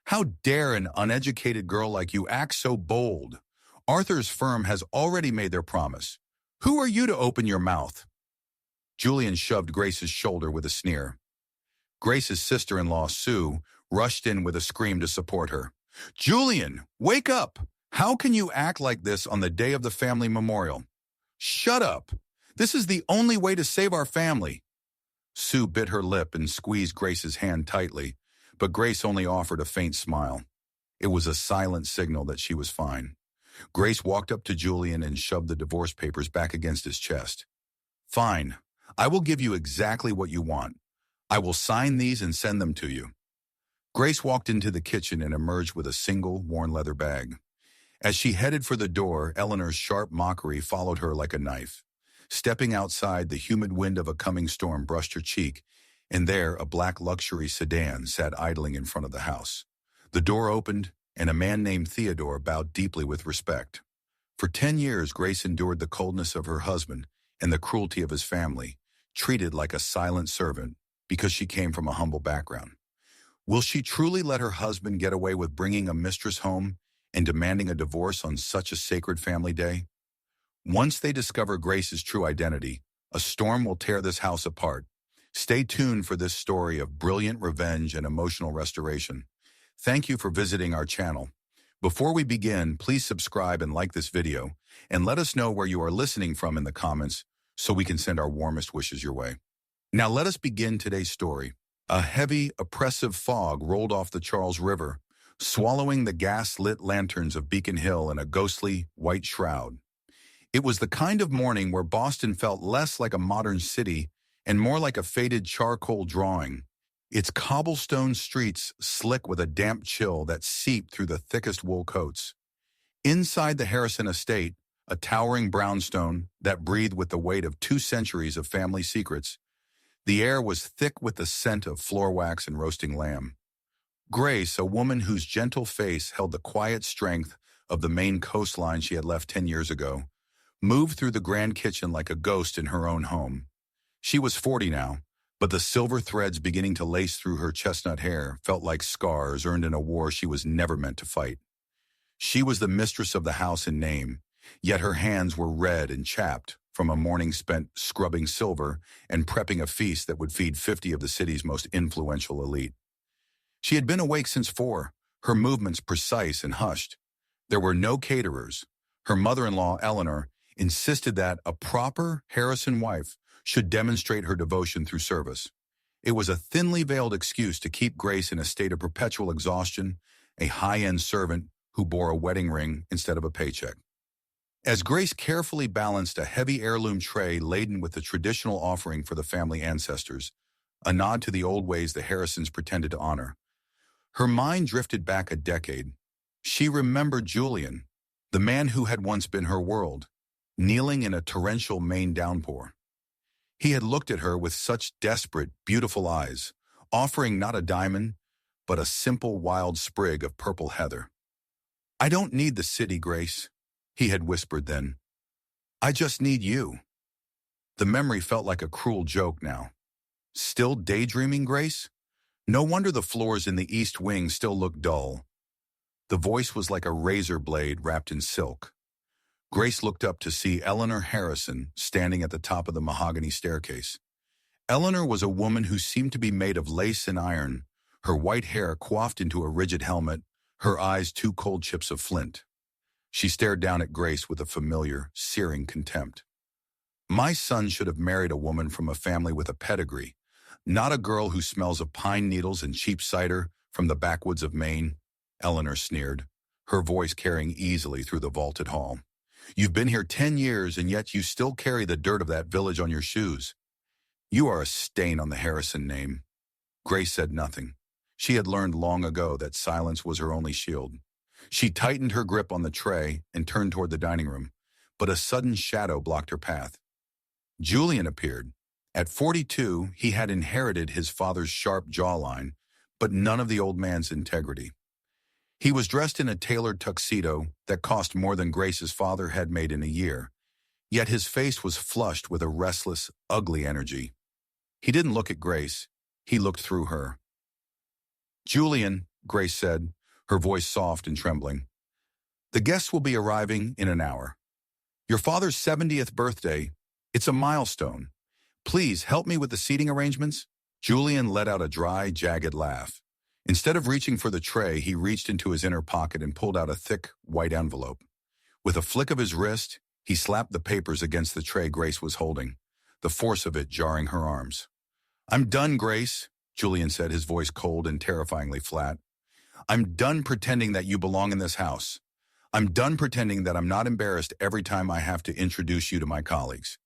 How dare an uneducated girl like you act so bold? Arthur's firm has already made their promise. Who are you to open your mouth? Julian shoved Grace's shoulder with a sneer. Grace's sister-in-law, Sue, rushed in with a scream to support her. Julian, wake up! How can you act like this on the day of the family memorial? Shut up! This is the only way to save our family. Sue bit her lip and squeezed Grace's hand tightly, but Grace only offered a faint smile. It was a silent signal that she was fine. Grace walked up to Julian and shoved the divorce papers back against his chest. Fine. I will give you exactly what you want. I will sign these and send them to you. Grace walked into the kitchen and emerged with a single, worn leather bag. As she headed for the door, Eleanor's sharp mockery followed her like a knife. Stepping outside, the humid wind of a coming storm brushed her cheek, and there a black luxury sedan sat idling in front of the house. The door opened, and a man named Theodore bowed deeply with respect. For 10 years, Grace endured the coldness of her husband and the cruelty of his family, treated like a silent servant because she came from a humble background. Will she truly let her husband get away with bringing a mistress home and demanding a divorce on such a sacred family day? Once they discover Grace's true identity, a storm will tear this house apart. Stay tuned for this story of brilliant revenge and emotional restoration. Thank you for visiting our channel. Before we begin, please subscribe and like this video, and let us know where you are listening from in the comments so we can send our warmest wishes your way. Now let us begin today's story. A heavy, oppressive fog rolled off the Charles River, swallowing the gas-lit lanterns of Beacon Hill in a ghostly, white shroud. It was the kind of morning where Boston felt less like a modern city and more like a faded charcoal drawing, its cobblestone streets slick with a damp chill that seeped through the thickest wool coats. Inside the Harrison estate, a towering brownstone that breathed with the weight of 2 centuries of family secrets, the air was thick with the scent of floor wax and roasting lamb. Grace, a woman whose gentle face held the quiet strength of the Maine coastline she had left 10 years ago, moved through the grand kitchen like a ghost in her own home. She was 40 now, but the silver threads beginning to lace through her chestnut hair felt like scars earned in a war she was never meant to fight. She was the mistress of the house in name, yet her hands were red and chapped from a morning spent scrubbing silver and prepping a feast that would feed 50 of the city's most influential elite. She had been awake since 4, her movements precise and hushed. There were no caterers. Her mother-in-law, Eleanor, insisted that a proper Harrison wife should demonstrate her devotion through service. It was a thinly veiled excuse to keep Grace in a state of perpetual exhaustion, a high-end servant who bore a wedding ring instead of a paycheck. As Grace carefully balanced a heavy heirloom tray laden with the traditional offering for the family ancestors, a nod to the old ways the Harrisons pretended to honor, her mind drifted back a decade. She remembered Julian, the man who had once been her world, kneeling in a torrential Maine downpour. He had looked at her with such desperate, beautiful eyes, offering not a diamond, but a simple wild sprig of purple heather. I don't need the city, Grace, he had whispered then. I just need you. The memory felt like a cruel joke now. Still daydreaming, Grace? No wonder the floors in the East Wing still looked dull. The voice was like a razor blade wrapped in silk. Grace looked up to see Eleanor Harrison standing at the top of the mahogany staircase. Eleanor was a woman who seemed to be made of lace and iron, her white hair coiffed into a rigid helmet, her eyes 2 cold chips of flint. She stared down at Grace with a familiar, searing contempt. My son should have married a woman from a family with a pedigree, not a girl who smells of pine needles and cheap cider from the backwoods of Maine, Eleanor sneered, her voice carrying easily through the vaulted hall. You've been here 10 years, and yet you still carry the dirt of that village on your shoes. You are a stain on the Harrison name. Grace said nothing. She had learned long ago that silence was her only shield. She tightened her grip on the tray and turned toward the dining room, but a sudden shadow blocked her path. Julian appeared. At 42, he had inherited his father's sharp jawline, but none of the old man's integrity. He was dressed in a tailored tuxedo that cost more than Grace's father had made in a year, yet his face was flushed with a restless, ugly energy. He didn't look at Grace. He looked through her. Julian, Grace said, her voice soft and trembling. "The guests will be arriving in an hour. Your father's 70th birthday. It's a milestone. Please help me with the seating arrangements." Julian let out a dry, jagged laugh. Instead of reaching for the tray, he reached into his inner pocket and pulled out a thick, white envelope. With a flick of his wrist, he slapped the papers against the tray Grace was holding, the force of it jarring her arms. "I'm done, Grace," Julian said, his voice cold and terrifyingly flat. "I'm done pretending that you belong in this house. I'm done pretending that I'm not embarrassed every time I have to introduce you to my colleagues."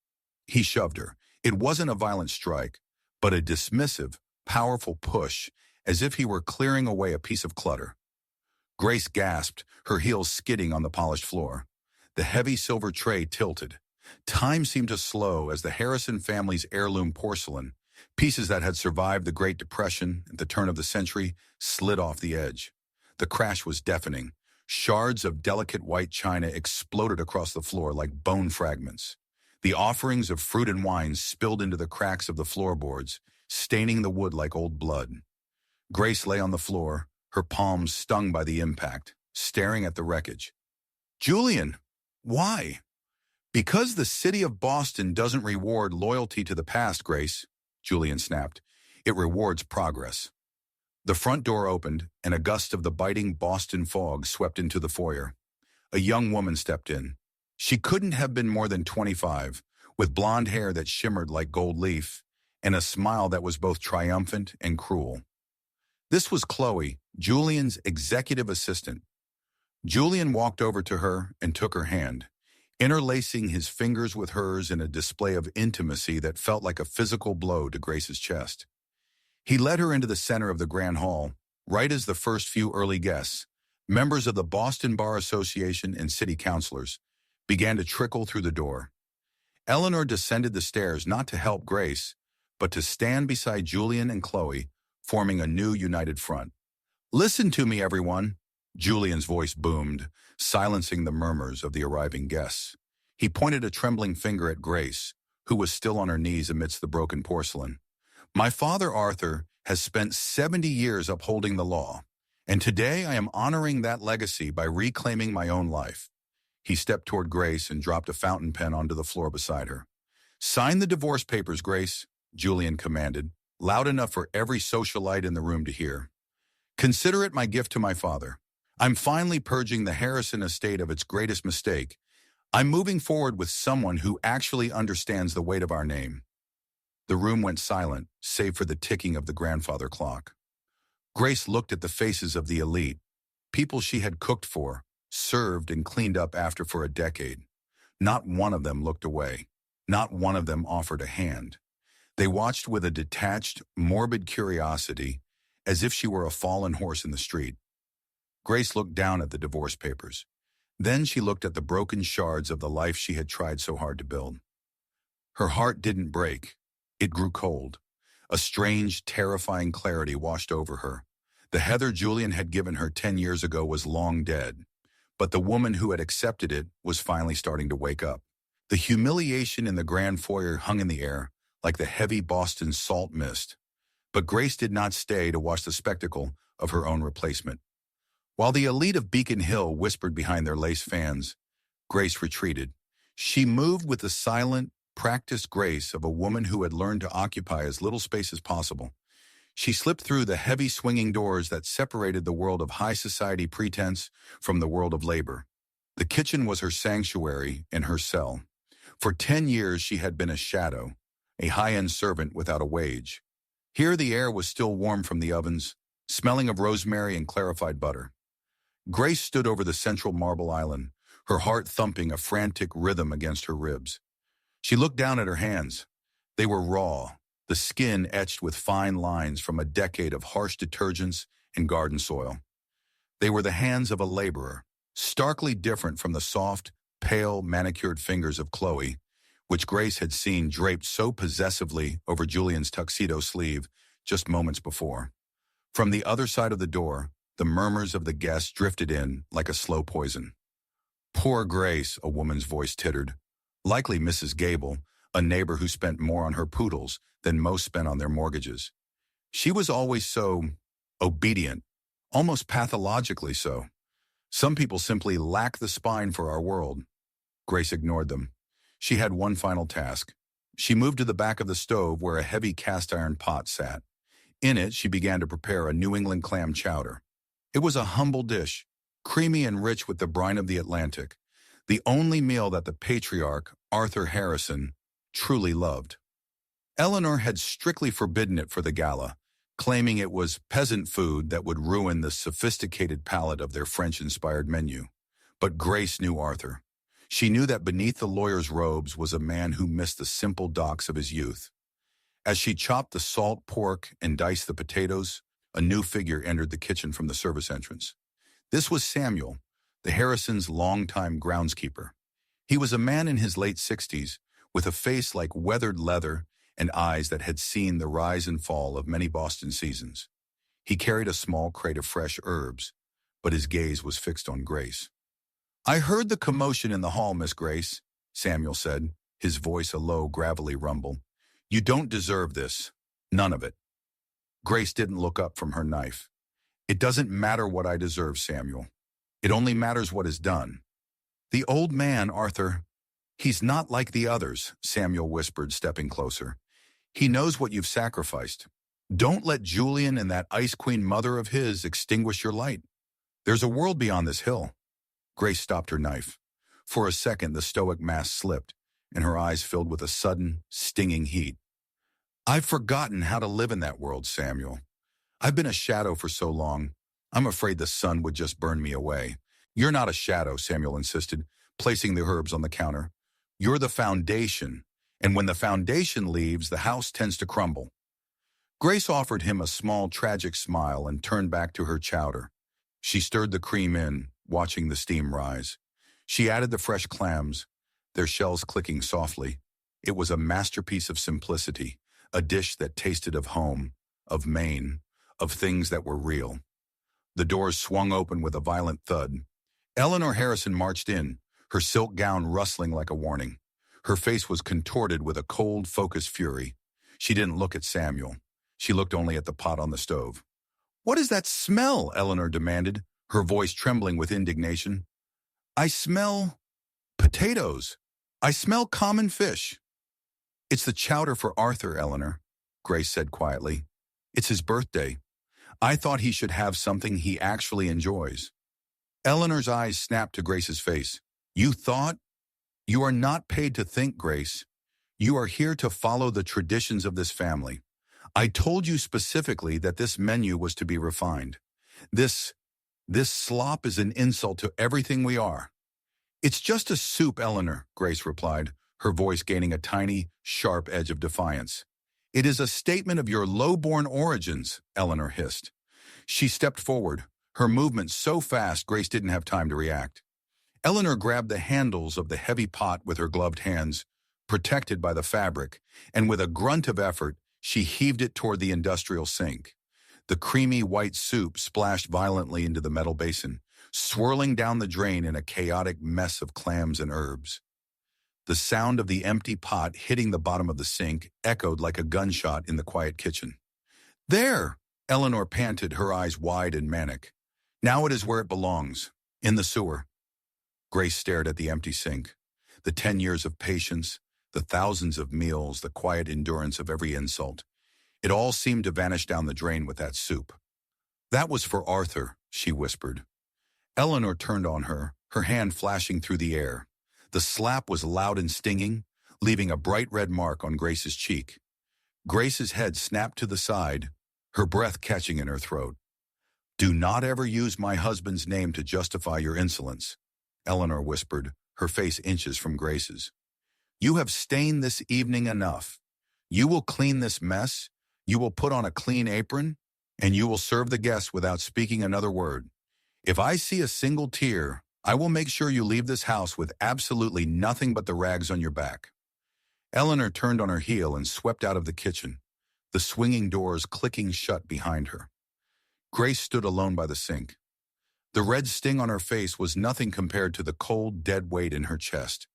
He shoved her. It wasn't a violent strike, but a dismissive, powerful push, as if he were clearing away a piece of clutter. Grace gasped, her heels skidding on the polished floor. The heavy silver tray tilted. Time seemed to slow as the Harrison family's heirloom porcelain, pieces that had survived the Great Depression at the turn of the century, slid off the edge. The crash was deafening. Shards of delicate white china exploded across the floor like bone fragments. The offerings of fruit and wine spilled into the cracks of the floorboards, staining the wood like old blood. Grace lay on the floor, her palms stung by the impact, staring at the wreckage. "Julian, why?" "Because the city of Boston doesn't reward loyalty to the past, Grace," Julian snapped. "It rewards progress." The front door opened, and a gust of the biting Boston fog swept into the foyer. A young woman stepped in. She couldn't have been more than 25, with blonde hair that shimmered like gold leaf, and a smile that was both triumphant and cruel. This was Chloe, Julian's executive assistant. Julian walked over to her and took her hand, interlacing his fingers with hers in a display of intimacy that felt like a physical blow to Grace's chest. He led her into the center of the grand hall, right as the first few early guests, members of the Boston Bar Association and city councilors, began to trickle through the door. Eleanor descended the stairs not to help Grace, but to stand beside Julian and Chloe, forming a new united front. "Listen to me, everyone," Julian's voice boomed, silencing the murmurs of the arriving guests. He pointed a trembling finger at Grace, who was still on her knees amidst the broken porcelain. "My father, Arthur, has spent 70 years upholding the law, and today I am honoring that legacy by reclaiming my own life." He stepped toward Grace and dropped a fountain pen onto the floor beside her. "Sign the divorce papers, Grace," Julian commanded, loud enough for every socialite in the room to hear. "Consider it my gift to my father. I'm finally purging the Harrison estate of its greatest mistake. I'm moving forward with someone who actually understands the weight of our name." The room went silent, save for the ticking of the grandfather clock. Grace looked at the faces of the elite, people she had cooked for, served and cleaned up after for a decade. Not one of them looked away. Not one of them offered a hand. They watched with a detached, morbid curiosity, as if she were a fallen horse in the street. Grace looked down at the divorce papers. Then she looked at the broken shards of the life she had tried so hard to build. Her heart didn't break. It grew cold. A strange, terrifying clarity washed over her. The Heather Julian had given her 10 years ago was long dead, but the woman who had accepted it was finally starting to wake up. The humiliation in the grand foyer hung in the air, like the heavy Boston salt mist. But Grace did not stay to watch the spectacle of her own replacement. While the elite of Beacon Hill whispered behind their lace fans, Grace retreated. She moved with the silent, practiced grace of a woman who had learned to occupy as little space as possible. She slipped through the heavy swinging doors that separated the world of high society pretense from the world of labor. The kitchen was her sanctuary and her cell. For 10 years she had been a shadow, a high-end servant without a wage. Here the air was still warm from the ovens, smelling of rosemary and clarified butter. Grace stood over the central marble island, her heart thumping a frantic rhythm against her ribs. She looked down at her hands. They were raw, the skin etched with fine lines from a decade of harsh detergents and garden soil. They were the hands of a laborer, starkly different from the soft, pale, manicured fingers of Chloe, which Grace had seen draped so possessively over Julian's tuxedo sleeve just moments before. From the other side of the door, the murmurs of the guests drifted in like a slow poison. "Poor Grace," a woman's voice tittered. Likely Mrs. Gable, a neighbor who spent more on her poodles than most spent on their mortgages. She was always so obedient, almost pathologically so. Some people simply lack the spine for our world. Grace ignored them. She had one final task. She moved to the back of the stove where a heavy cast-iron pot sat. In it, she began to prepare a New England clam chowder. It was a humble dish, creamy and rich with the brine of the Atlantic, the only meal that the patriarch, Arthur Harrison, truly loved. Eleanor had strictly forbidden it for the gala, claiming it was peasant food that would ruin the sophisticated palate of their French-inspired menu. But Grace knew Arthur. She knew that beneath the lawyer's robes was a man who missed the simple docks of his youth. As she chopped the salt pork and diced the potatoes, a new figure entered the kitchen from the service entrance. This was Samuel, the Harrisons' longtime groundskeeper. He was a man in his late 60s, with a face like weathered leather and eyes that had seen the rise and fall of many Boston seasons. He carried a small crate of fresh herbs, but his gaze was fixed on Grace. "I heard the commotion in the hall, Miss Grace," Samuel said, his voice a low, gravelly rumble. "You don't deserve this. None of it." Grace didn't look up from her knife. "It doesn't matter what I deserve, Samuel. It only matters what is done." "The old man, Arthur, he's not like the others," Samuel whispered, stepping closer. "He knows what you've sacrificed. Don't let Julian and that Ice Queen mother of his extinguish your light. There's a world beyond this hill." Grace stopped her knife. For a second, the stoic mask slipped, and her eyes filled with a sudden, stinging heat. "I've forgotten how to live in that world, Samuel. I've been a shadow for so long, I'm afraid the sun would just burn me away." "You're not a shadow," Samuel insisted, placing the herbs on the counter. "You're the foundation, and when the foundation leaves, the house tends to crumble." Grace offered him a small, tragic smile and turned back to her chowder. She stirred the cream in, watching the steam rise. She added the fresh clams, their shells clicking softly. It was a masterpiece of simplicity, a dish that tasted of home, of Maine, of things that were real. The doors swung open with a violent thud. Eleanor Harrison marched in, her silk gown rustling like a warning. Her face was contorted with a cold, focused fury. She didn't look at Samuel. She looked only at the pot on the stove. "What is that smell?" Eleanor demanded, her voice trembling with indignation. "I smell potatoes. I smell common fish." "It's the chowder for Arthur, Eleanor," Grace said quietly. "It's his birthday. I thought he should have something he actually enjoys." Eleanor's eyes snapped to Grace's face. "You thought? You are not paid to think, Grace. You are here to follow the traditions of this family. I told you specifically that this menu was to be refined. This slop is an insult to everything we are." "It's just a soup, Eleanor," Grace replied, her voice gaining a tiny, sharp edge of defiance. "It is a statement of your low-born origins," Eleanor hissed. She stepped forward, her movement so fast Grace didn't have time to react. Eleanor grabbed the handles of the heavy pot with her gloved hands, protected by the fabric, and with a grunt of effort, she heaved it toward the industrial sink. The creamy white soup splashed violently into the metal basin, swirling down the drain in a chaotic mess of clams and herbs. The sound of the empty pot hitting the bottom of the sink echoed like a gunshot in the quiet kitchen. "There!" Eleanor panted, her eyes wide and manic. "Now it is where it belongs, in the sewer." Grace stared at the empty sink. The 10 years of patience, the thousands of meals, the quiet endurance of every insult. It all seemed to vanish down the drain with that soup. "That was for Arthur," she whispered. Eleanor turned on her, her hand flashing through the air. The slap was loud and stinging, leaving a bright red mark on Grace's cheek. Grace's head snapped to the side, her breath catching in her throat. "Do not ever use my husband's name to justify your insolence," Eleanor whispered, her face inches from Grace's. "You have stained this evening enough. You will clean this mess, you will put on a clean apron, and you will serve the guests without speaking another word. If I see a single tear, I will make sure you leave this house with absolutely nothing but the rags on your back." Eleanor turned on her heel and swept out of the kitchen, the swinging doors clicking shut behind her. Grace stood alone by the sink. The red sting on her face was nothing compared to the cold, dead weight in her chest.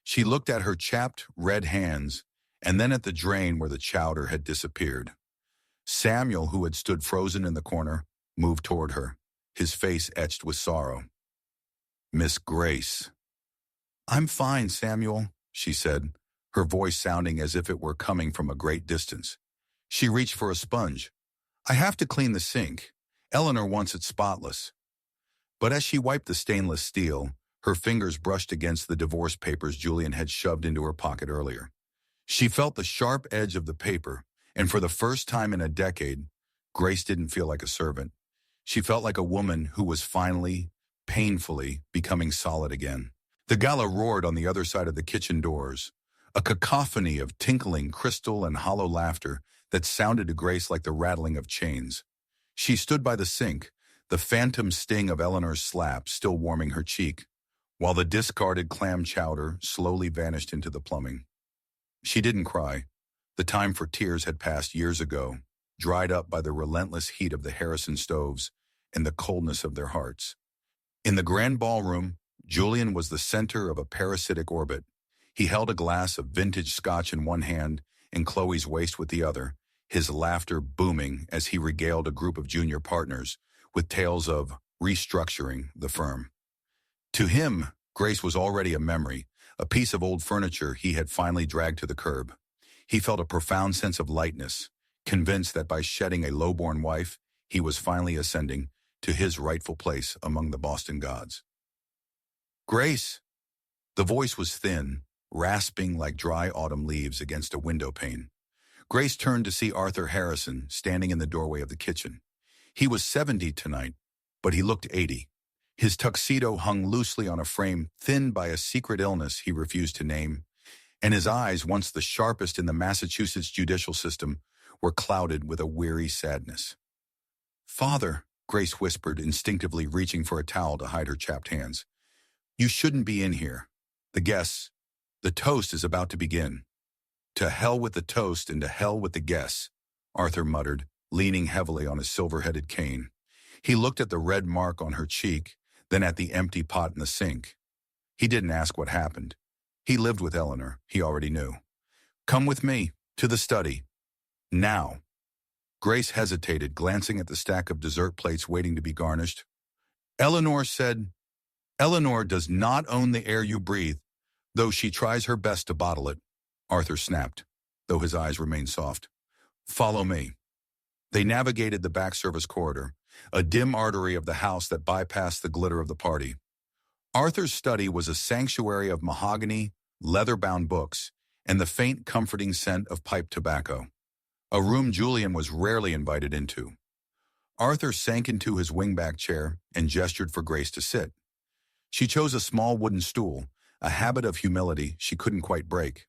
She looked at her chapped, red hands, and then at the drain where the chowder had disappeared. Samuel, who had stood frozen in the corner, moved toward her, his face etched with sorrow. Miss Grace. I'm fine, Samuel, she said, her voice sounding as if it were coming from a great distance. She reached for a sponge. I have to clean the sink. Eleanor wants it spotless. But as she wiped the stainless steel, her fingers brushed against the divorce papers Julian had shoved into her pocket earlier. She felt the sharp edge of the paper, and for the first time in a decade, Grace didn't feel like a servant. She felt like a woman who was finally, painfully, becoming solid again. The gala roared on the other side of the kitchen doors, a cacophony of tinkling crystal and hollow laughter that sounded to Grace like the rattling of chains. She stood by the sink, the phantom sting of Eleanor's slap still warming her cheek, while the discarded clam chowder slowly vanished into the plumbing. She didn't cry. The time for tears had passed years ago, dried up by the relentless heat of the Harrison stoves and the coldness of their hearts. In the grand ballroom, Julian was the center of a parasitic orbit. He held a glass of vintage scotch in one hand and Chloe's waist with the other, his laughter booming as he regaled a group of junior partners with tales of restructuring the firm. To him, Grace was already a memory, a piece of old furniture he had finally dragged to the curb. He felt a profound sense of lightness, convinced that by shedding a lowborn wife, he was finally ascending to his rightful place among the Boston gods. Grace! The voice was thin, rasping like dry autumn leaves against a window pane. Grace turned to see Arthur Harrison standing in the doorway of the kitchen. He was 70 tonight, but he looked 80. His tuxedo hung loosely on a frame thinned by a secret illness he refused to name, and his eyes, once the sharpest in the Massachusetts judicial system, were clouded with a weary sadness. "Father," Grace whispered, instinctively reaching for a towel to hide her chapped hands. "You shouldn't be in here. The guests, the toast is about to begin." "To hell with the toast and to hell with the guests," Arthur muttered, leaning heavily on his silver-headed cane. He looked at the red mark on her cheek, then at the empty pot in the sink. He didn't ask what happened. He lived with Eleanor, he already knew. "Come with me, to the study. Now." Grace hesitated, glancing at the stack of dessert plates waiting to be garnished. "Eleanor said, Eleanor does not own the air you breathe, though she tries her best to bottle it," Arthur snapped, though his eyes remained soft. "Follow me." They navigated the back service corridor, a dim artery of the house that bypassed the glitter of the party. Arthur's study was a sanctuary of mahogany, leather-bound books, and the faint, comforting scent of pipe tobacco, a room Julian was rarely invited into. Arthur sank into his wingback chair and gestured for Grace to sit. She chose a small wooden stool, a habit of humility she couldn't quite break.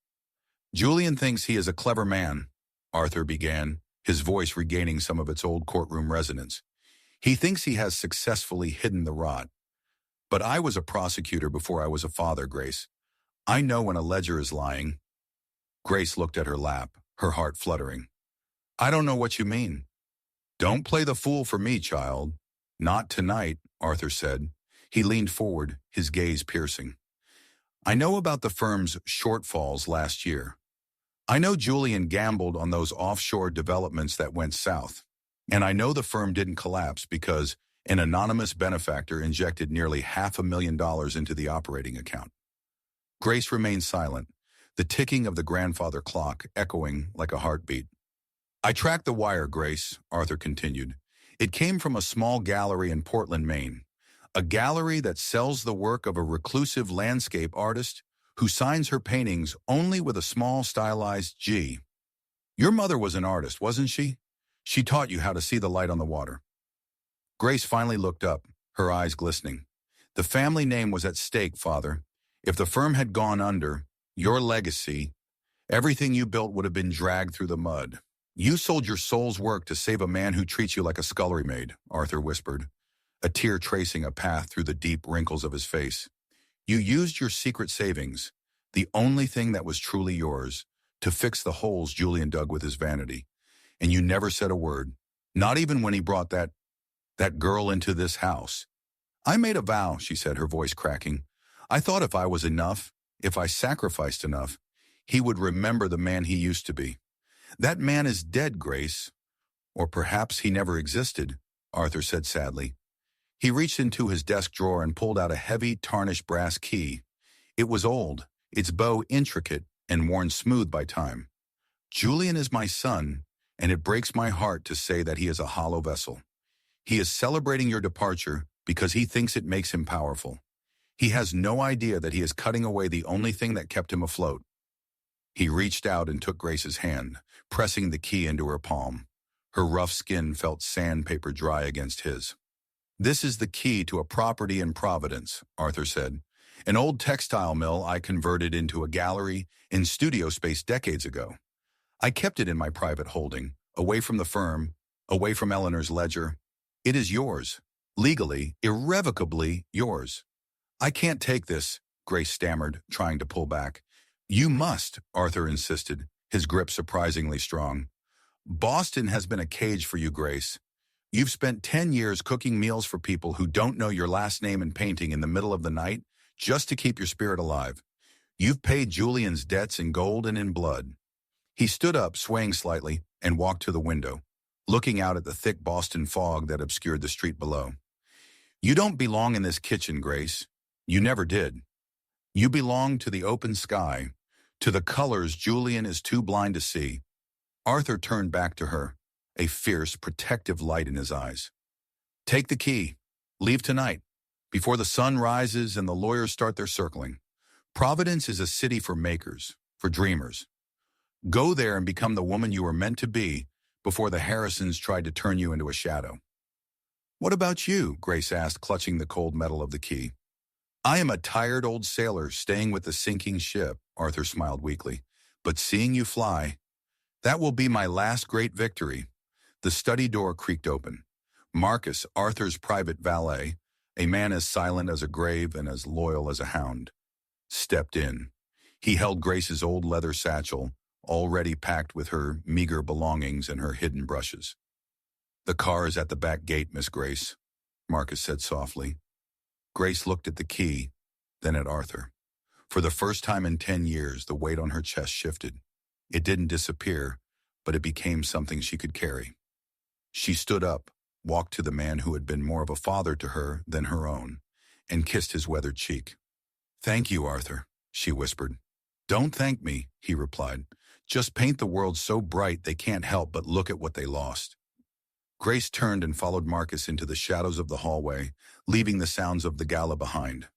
"Julian thinks he is a clever man," Arthur began, his voice regaining some of its old courtroom resonance. "He thinks he has successfully hidden the rot. But I was a prosecutor before I was a father, Grace. I know when a ledger is lying." Grace looked at her lap, her heart fluttering. "I don't know what you mean." "Don't play the fool for me, child." "Not tonight," Arthur said. He leaned forward, his gaze piercing. "I know about the firm's shortfalls last year. I know Julian gambled on those offshore developments that went south. And I know the firm didn't collapse because an anonymous benefactor injected nearly $500,000 into the operating account." Grace remained silent, the ticking of the grandfather clock echoing like a heartbeat. "I tracked the wire, Grace," Arthur continued. "It came from a small gallery in Portland, Maine. A gallery that sells the work of a reclusive landscape artist who signs her paintings only with a small stylized G. Your mother was an artist, wasn't she? She taught you how to see the light on the water." Grace finally looked up, her eyes glistening. "The family name was at stake, Father. If the firm had gone under, your legacy, everything you built would have been dragged through the mud. You sold your soul's work to save a man who treats you like a scullery maid," Arthur whispered, a tear tracing a path through the deep wrinkles of his face. "You used your secret savings, the only thing that was truly yours, to fix the holes Julian dug with his vanity. And you never said a word, not even when he brought that girl into this house." "I made a vow," she said, her voice cracking. "I thought if I was enough, if I sacrificed enough, he would remember the man he used to be. That man is dead, Grace. Or perhaps he never existed. Arthur said sadly. He reached into his desk drawer and pulled out a heavy, tarnished brass key. It was old, its bow intricate and worn smooth by time. Julian is my son, and it breaks my heart to say that he is a hollow vessel. He is celebrating your departure because he thinks it makes him powerful. He has no idea that he is cutting away the only thing that kept him afloat. He reached out and took Grace's hand, pressing the key into her palm. Her rough skin felt sandpaper dry against his. This is the key to a property in Providence, Arthur said. An old textile mill I converted into a gallery and studio space decades ago. I kept it in my private holding, away from the firm, away from Eleanor's ledger. It is yours. Legally, irrevocably yours. I can't take this, Grace stammered, trying to pull back. You must, Arthur insisted, his grip surprisingly strong. Boston has been a cage for you, Grace. You've spent 10 years cooking meals for people who don't know your last name and painting in the middle of the night just to keep your spirit alive. You've paid Julian's debts in gold and in blood. He stood up, swaying slightly, and walked to the window, looking out at the thick Boston fog that obscured the street below. You don't belong in this kitchen, Grace. You never did. You belong to the open sky, to the colors Julian is too blind to see. Arthur turned back to her, a fierce, protective light in his eyes. Take the key. Leave tonight, before the sun rises and the lawyers start their circling. Providence is a city for makers, for dreamers. Go there and become the woman you were meant to be before the Harrisons tried to turn you into a shadow. What about you? Grace asked, clutching the cold metal of the key. I am a tired old sailor staying with the sinking ship, Arthur smiled weakly. But seeing you fly, that will be my last great victory. The study door creaked open. Marcus, Arthur's private valet, a man as silent as a grave and as loyal as a hound, stepped in. He held Grace's old leather satchel, already packed with her meager belongings and her hidden brushes. The car is at the back gate, Miss Grace, Marcus said softly. Grace looked at the key, then at Arthur. For the first time in 10 years, the weight on her chest shifted. It didn't disappear, but it became something she could carry. She stood up, walked to the man who had been more of a father to her than her own, and kissed his weathered cheek. Thank you, Arthur, she whispered. Don't thank me, he replied. Just paint the world so bright they can't help but look at what they lost. Grace turned and followed Marcus into the shadows of the hallway, leaving the sounds of the gala behind.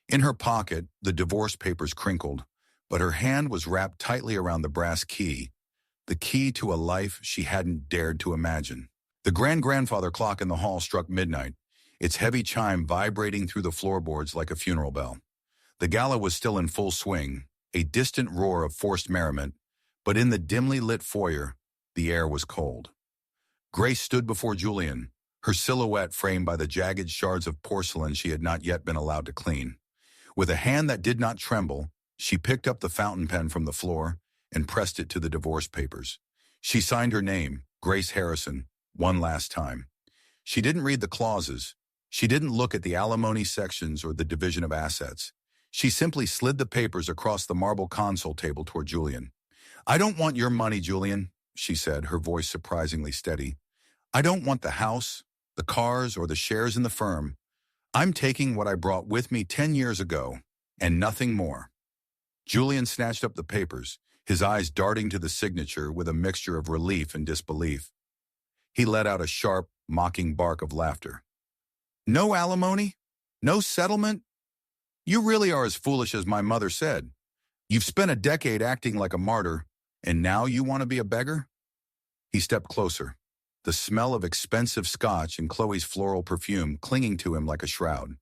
In her pocket, the divorce papers crinkled, but her hand was wrapped tightly around the brass key, the key to a life she hadn't dared to imagine. The grand-grandfather clock in the hall struck midnight, its heavy chime vibrating through the floorboards like a funeral bell. The gala was still in full swing, a distant roar of forced merriment, but in the dimly lit foyer, the air was cold. Grace stood before Julian, her silhouette framed by the jagged shards of porcelain she had not yet been allowed to clean. With a hand that did not tremble, she picked up the fountain pen from the floor and pressed it to the divorce papers. She signed her name, Grace Harrison, one last time. She didn't read the clauses. She didn't look at the alimony sections or the division of assets. She simply slid the papers across the marble console table toward Julian. I don't want your money, Julian, she said, her voice surprisingly steady. I don't want the house, the cars, or the shares in the firm. I'm taking what I brought with me 10 years ago, and nothing more. Julian snatched up the papers, his eyes darting to the signature with a mixture of relief and disbelief. He let out a sharp, mocking bark of laughter. No alimony? No settlement? You really are as foolish as my mother said. You've spent a decade acting like a martyr, and now you want to be a beggar? He stepped closer, the smell of expensive scotch and Chloe's floral perfume clinging to him like a shroud.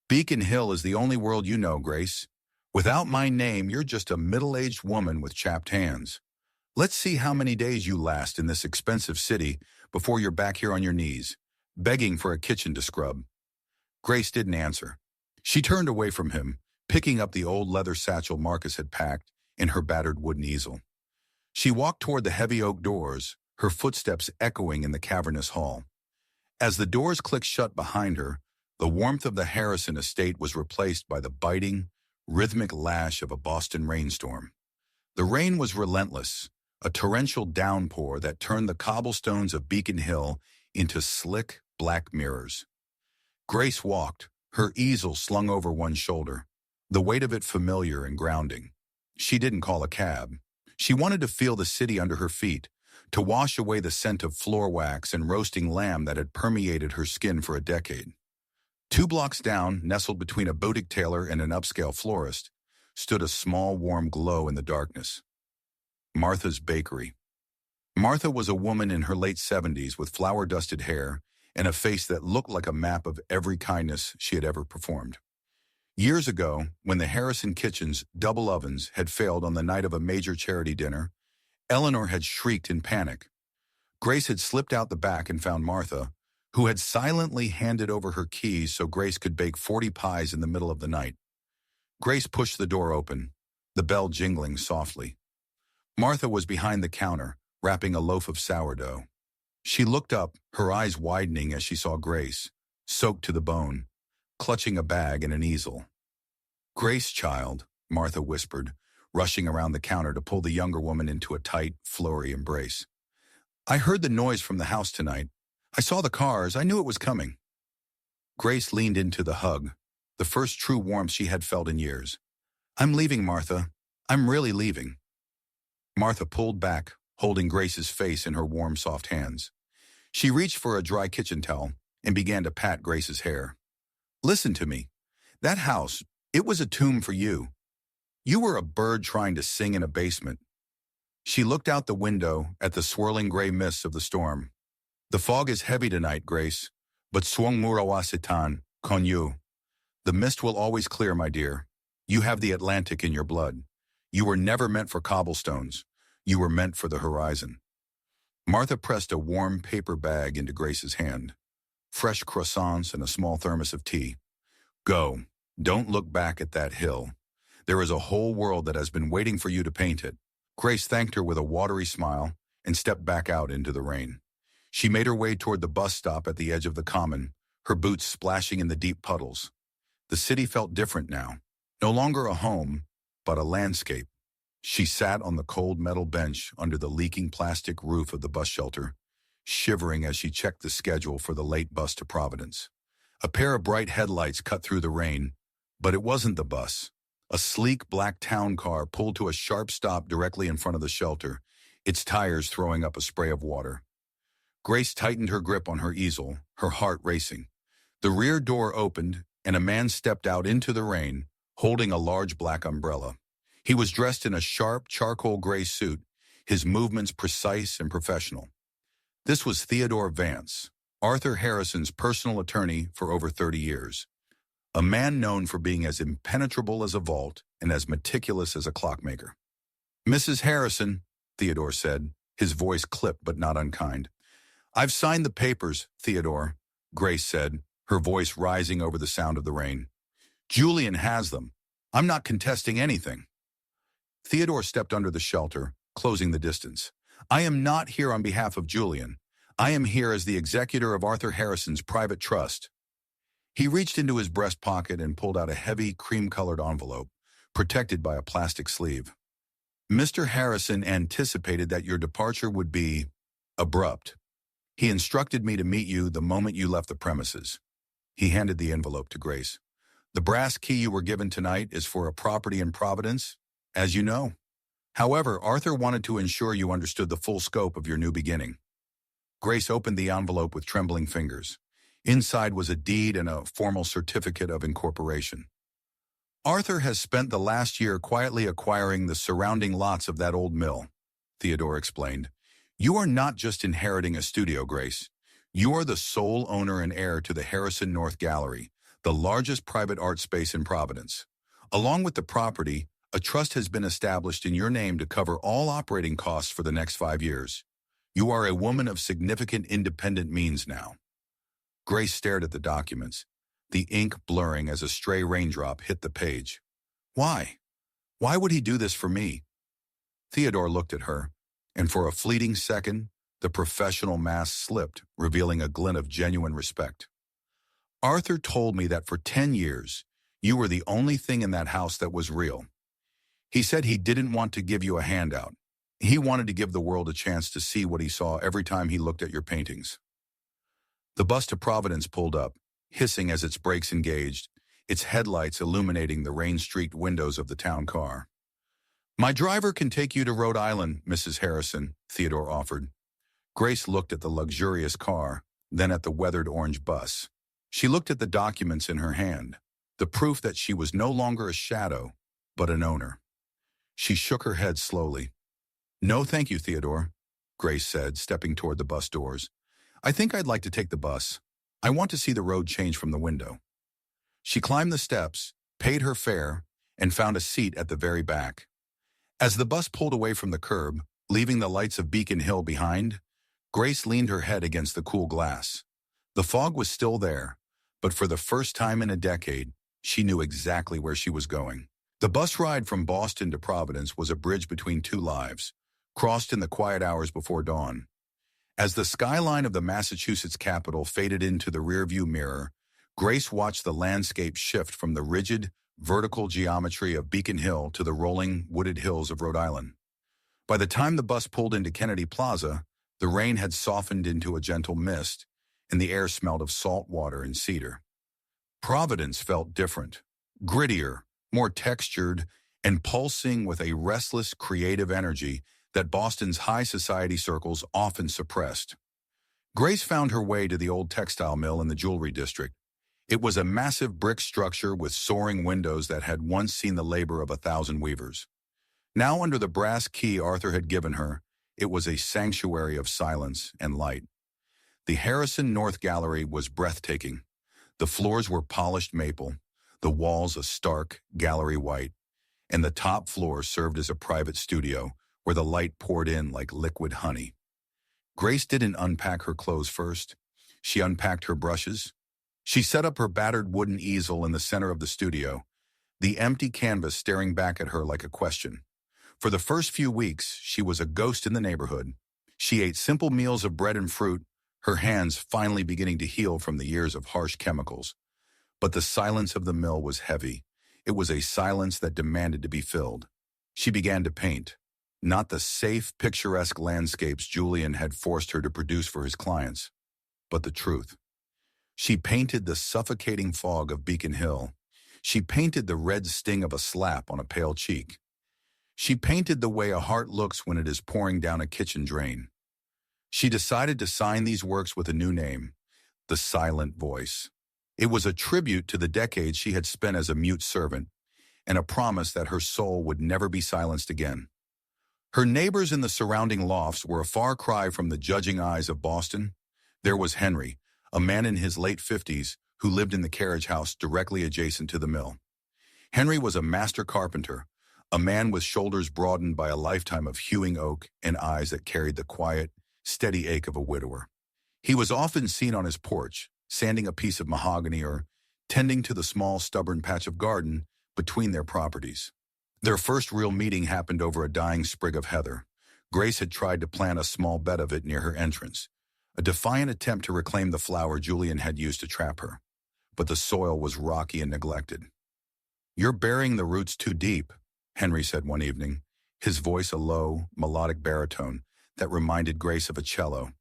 Beacon Hill is the only world you know, Grace. Without my name, you're just a middle-aged woman with chapped hands. Let's see how many days you last in this expensive city before you're back here on your knees, begging for a kitchen to scrub. Grace didn't answer. She turned away from him, picking up the old leather satchel Marcus had packed in her battered wooden easel. She walked toward the heavy oak doors, her footsteps echoing in the cavernous hall. As the doors clicked shut behind her, the warmth of the Harrison estate was replaced by the biting, rhythmic lash of a Boston rainstorm. The rain was relentless, a torrential downpour that turned the cobblestones of Beacon Hill into slick, black mirrors. Grace walked, her easel slung over one shoulder, the weight of it familiar and grounding. She didn't call a cab. She wanted to feel the city under her feet, to wash away the scent of floor wax and roasting lamb that had permeated her skin for a decade. 2 blocks down, nestled between a boutique tailor and an upscale florist, stood a small, warm glow in the darkness. Martha's Bakery. Martha was a woman in her late 70s with flour-dusted hair and a face that looked like a map of every kindness she had ever performed. Years ago, when the Harrison Kitchen's double ovens had failed on the night of a major charity dinner, Eleanor had shrieked in panic. Grace had slipped out the back and found Martha, who had silently handed over her keys so Grace could bake 40 pies in the middle of the night. Grace pushed the door open, the bell jingling softly. Martha was behind the counter, wrapping a loaf of sourdough. She looked up, her eyes widening as she saw Grace, soaked to the bone, clutching a bag and an easel. "Grace, child," Martha whispered, rushing around the counter to pull the younger woman into a tight, flowery embrace. "I heard the noise from the house tonight. I saw the cars. I knew it was coming." Grace leaned into the hug, the first true warmth she had felt in years. "I'm leaving, Martha. I'm really leaving." Martha pulled back, holding Grace's face in her warm, soft hands. She reached for a dry kitchen towel and began to pat Grace's hair. "Listen to me. That house, it was a tomb for you. You were a bird trying to sing in a basement." She looked out the window at the swirling gray mists of the storm. "The fog is heavy tonight, Grace, but swung murawasitan, con you. The mist will always clear, my dear. You have the Atlantic in your blood. You were never meant for cobblestones. You were meant for the horizon." Martha pressed a warm paper bag into Grace's hand. Fresh croissants and a small thermos of tea. "Go. Don't look back at that hill. There is a whole world that has been waiting for you to paint it." Grace thanked her with a watery smile and stepped back out into the rain. She made her way toward the bus stop at the edge of the common, her boots splashing in the deep puddles. The city felt different now. No longer a home, but a landscape. She sat on the cold metal bench under the leaking plastic roof of the bus shelter, shivering as she checked the schedule for the late bus to Providence. A pair of bright headlights cut through the rain, but it wasn't the bus. A sleek black town car pulled to a sharp stop directly in front of the shelter, its tires throwing up a spray of water. Grace tightened her grip on her easel, her heart racing. The rear door opened, and a man stepped out into the rain, holding a large black umbrella. He was dressed in a sharp, charcoal gray suit, his movements precise and professional. This was Theodore Vance, Arthur Harrison's personal attorney for over 30 years. A man known for being as impenetrable as a vault and as meticulous as a clockmaker. "Mrs. Harrison," Theodore said, his voice clipped but not unkind. "I've signed the papers, Theodore," Grace said, her voice rising over the sound of the rain. "Julian has them. I'm not contesting anything." Theodore stepped under the shelter, closing the distance. "I am not here on behalf of Julian. I am here as the executor of Arthur Harrison's private trust." He reached into his breast pocket and pulled out a heavy, cream-colored envelope, protected by a plastic sleeve. "Mr. Harrison anticipated that your departure would be abrupt. He instructed me to meet you the moment you left the premises." He handed the envelope to Grace. "The brass key you were given tonight is for a property in Providence, as you know. However, Arthur wanted to ensure you understood the full scope of your new beginning." Grace opened the envelope with trembling fingers. Inside was a deed and a formal certificate of incorporation. "Arthur has spent the last year quietly acquiring the surrounding lots of that old mill," Theodore explained. "You are not just inheriting a studio, Grace. You are the sole owner and heir to the Harrison North Gallery, the largest private art space in Providence. Along with the property, a trust has been established in your name to cover all operating costs for the next 5 years. You are a woman of significant independent means now." Grace stared at the documents, the ink blurring as a stray raindrop hit the page. "Why? Why would he do this for me?" Theodore looked at her, and for a fleeting second, the professional mask slipped, revealing a glint of genuine respect. "Arthur told me that for 10 years, you were the only thing in that house that was real. He said he didn't want to give you a handout. He wanted to give the world a chance to see what he saw every time he looked at your paintings." The bus to Providence pulled up, hissing as its brakes engaged, its headlights illuminating the rain-streaked windows of the town car. "My driver can take you to Rhode Island, Mrs. Harrison," Theodore offered. Grace looked at the luxurious car, then at the weathered orange bus. She looked at the documents in her hand, the proof that she was no longer a shadow, but an owner. She shook her head slowly. "No, thank you, Theodore," Grace said, stepping toward the bus doors. "I think I'd like to take the bus. I want to see the road change from the window." She climbed the steps, paid her fare, and found a seat at the very back. As the bus pulled away from the curb, leaving the lights of Beacon Hill behind, Grace leaned her head against the cool glass. The fog was still there, but for the first time in a decade, she knew exactly where she was going. The bus ride from Boston to Providence was a bridge between two lives, crossed in the quiet hours before dawn. As the skyline of the Massachusetts capital faded into the rearview mirror, Grace watched the landscape shift from the rigid, vertical geometry of Beacon Hill to the rolling, wooded hills of Rhode Island. By the time the bus pulled into Kennedy Plaza, the rain had softened into a gentle mist, and the air smelled of salt water and cedar. Providence felt different, grittier, more textured, and pulsing with a restless, creative energy that Boston's high society circles often suppressed. Grace found her way to the old textile mill in the jewelry district. It was a massive brick structure with soaring windows that had once seen the labor of 1,000 weavers. Now, under the brass key Arthur had given her, it was a sanctuary of silence and light. The Harrison North Gallery was breathtaking. The floors were polished maple, the walls a stark gallery white, and the top floor served as a private studio where the light poured in like liquid honey. Grace didn't unpack her clothes first. She unpacked her brushes. She set up her battered wooden easel in the center of the studio, the empty canvas staring back at her like a question. For the first few weeks, she was a ghost in the neighborhood. She ate simple meals of bread and fruit, her hands finally beginning to heal from the years of harsh chemicals. But the silence of the mill was heavy. It was a silence that demanded to be filled. She began to paint. Not the safe, picturesque landscapes Julian had forced her to produce for his clients, but the truth. She painted the suffocating fog of Beacon Hill. She painted the red sting of a slap on a pale cheek. She painted the way a heart looks when it is pouring down a kitchen drain. She decided to sign these works with a new name, The Silent Voice. It was a tribute to the decades she had spent as a mute servant, and a promise that her soul would never be silenced again. Her neighbors in the surrounding lofts were a far cry from the judging eyes of Boston. There was Henry, a man in his late 50s who lived in the carriage house directly adjacent to the mill. Henry was a master carpenter, a man with shoulders broadened by a lifetime of hewing oak and eyes that carried the quiet, steady ache of a widower. He was often seen on his porch, sanding a piece of mahogany or tending to the small, stubborn patch of garden between their properties. Their first real meeting happened over a dying sprig of heather. Grace had tried to plant a small bed of it near her entrance, a defiant attempt to reclaim the flower Julian had used to trap her. But the soil was rocky and neglected. "You're burying the roots too deep," Henry said one evening, his voice a low, melodic baritone that reminded Grace of a cello.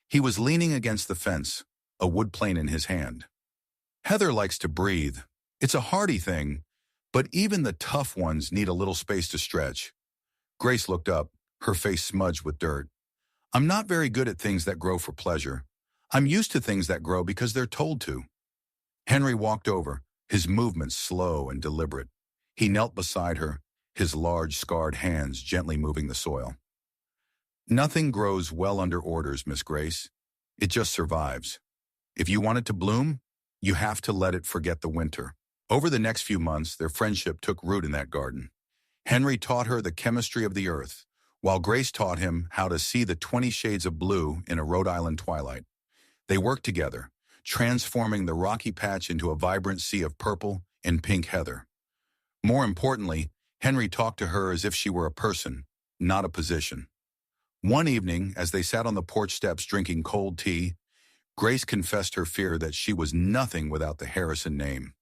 He was leaning against the fence, a wood plane in his hand. "Heather likes to breathe. It's a hardy thing, but even the tough ones need a little space to stretch." Grace looked up, her face smudged with dirt. "I'm not very good at things that grow for pleasure. I'm used to things that grow because they're told to." Henry walked over, his movements slow and deliberate. He knelt beside her, his large, scarred hands gently moving the soil. "Nothing grows well under orders, Miss Grace. It just survives. If you want it to bloom, you have to let it forget the winter." Over the next few months, their friendship took root in that garden. Henry taught her the chemistry of the earth, while Grace taught him how to see the 20 shades of blue in a Rhode Island twilight. They worked together, transforming the rocky patch into a vibrant sea of purple and pink heather. More importantly, Henry talked to her as if she were a person, not a position. One evening, as they sat on the porch steps drinking cold tea, Grace confessed her fear that she was nothing without the Harrison name.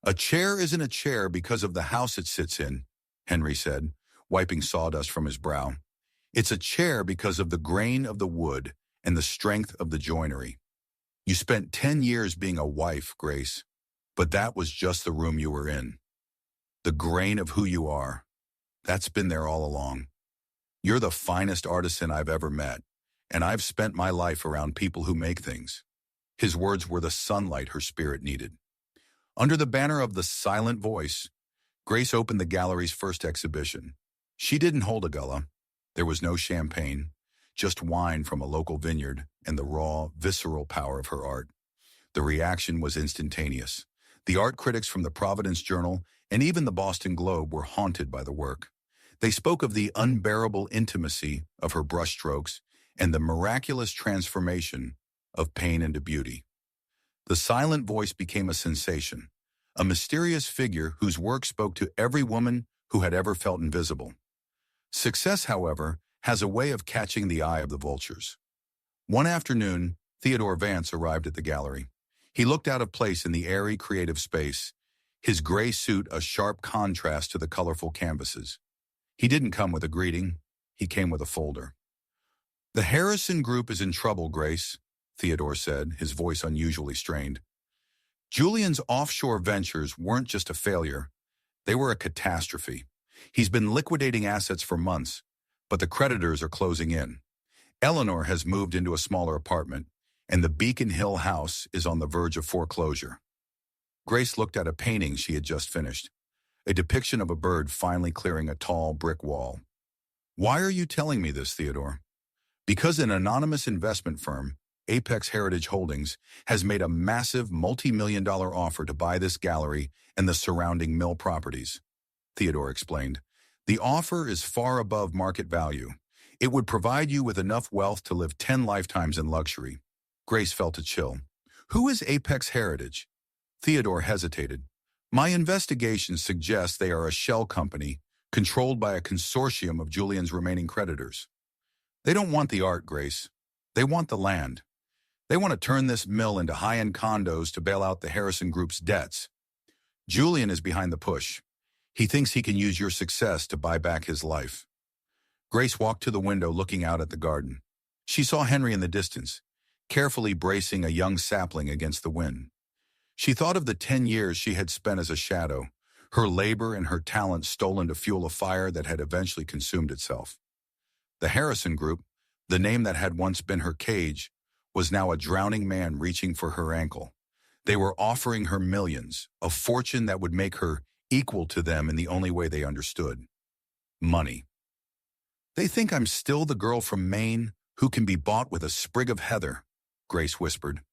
"A chair isn't a chair because of the house it sits in," Henry said, wiping sawdust from his brow. "It's a chair because of the grain of the wood and the strength of the joinery." You spent 10 years being a wife, Grace, but that was just the room you were in. The grain of who you are, that's been there all along. You're the finest artisan I've ever met, and I've spent my life around people who make things. His words were the sunlight her spirit needed. Under the banner of the Silent Voice, Grace opened the gallery's first exhibition. She didn't hold a gala. There was no champagne, just wine from a local vineyard and the raw, visceral power of her art. The reaction was instantaneous. The art critics from the Providence Journal and even the Boston Globe were haunted by the work. They spoke of the unbearable intimacy of her brushstrokes and the miraculous transformation of pain into beauty. The Silent Voice became a sensation, a mysterious figure whose work spoke to every woman who had ever felt invisible. Success, however, has a way of catching the eye of the vultures. One afternoon, Theodore Vance arrived at the gallery. He looked out of place in the airy, creative space, his gray suit a sharp contrast to the colorful canvases. He didn't come with a greeting. He came with a folder. "The Harrison Group is in trouble, Grace," Theodore said, his voice unusually strained. Julian's offshore ventures weren't just a failure. They were a catastrophe. He's been liquidating assets for months, but the creditors are closing in. Eleanor has moved into a smaller apartment, and the Beacon Hill house is on the verge of foreclosure. Grace looked at a painting she had just finished, a depiction of a bird finally clearing a tall brick wall. "Why are you telling me this, Theodore?" "Because an anonymous investment firm, Apex Heritage Holdings, has made a massive multi-million-dollar offer to buy this gallery and the surrounding mill properties," Theodore explained. "The offer is far above market value. It would provide you with enough wealth to live 10 lifetimes in luxury." Grace felt a chill. "Who is Apex Heritage?" Theodore hesitated. "My investigation suggests they are a shell company controlled by a consortium of Julian's remaining creditors. They don't want the art, Grace. They want the land. They want to turn this mill into high-end condos to bail out the Harrison Group's debts. Julian is behind the push. He thinks he can use your success to buy back his life." Grace walked to the window looking out at the garden. She saw Henry in the distance, carefully bracing a young sapling against the wind. She thought of the 10 years she had spent as a shadow, her labor and her talent stolen to fuel a fire that had eventually consumed itself. The Harrison Group, the name that had once been her cage, was now a drowning man reaching for her ankle. They were offering her millions, a fortune that would make her equal to them in the only way they understood: money. "They think I'm still the girl from Maine who can be bought with a sprig of heather," Grace whispered.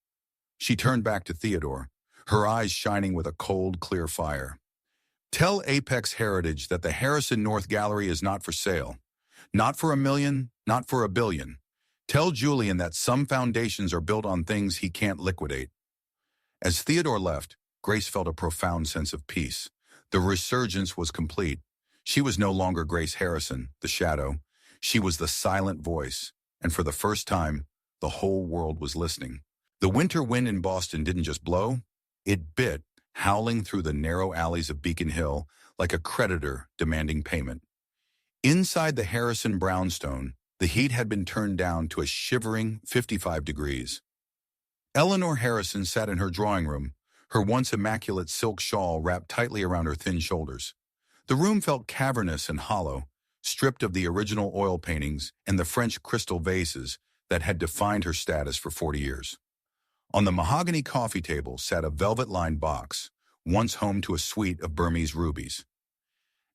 She turned back to Theodore, her eyes shining with a cold, clear fire. "Tell Apex Heritage that the Harrison North Gallery is not for sale. Not for $1 million, not for $1 billion. Tell Julian that some foundations are built on things he can't liquidate." As Theodore left, Grace felt a profound sense of peace. The resurgence was complete. She was no longer Grace Harrison, the shadow. She was the Silent Voice, and for the first time, the whole world was listening. The winter wind in Boston didn't just blow, it bit, howling through the narrow alleys of Beacon Hill like a creditor demanding payment. Inside the Harrison brownstone, the heat had been turned down to a shivering 55 degrees. Eleanor Harrison sat in her drawing room, her once immaculate silk shawl wrapped tightly around her thin shoulders. The room felt cavernous and hollow, stripped of the original oil paintings and the French crystal vases that had defined her status for 40 years. On the mahogany coffee table sat a velvet-lined box, once home to a suite of Burmese rubies.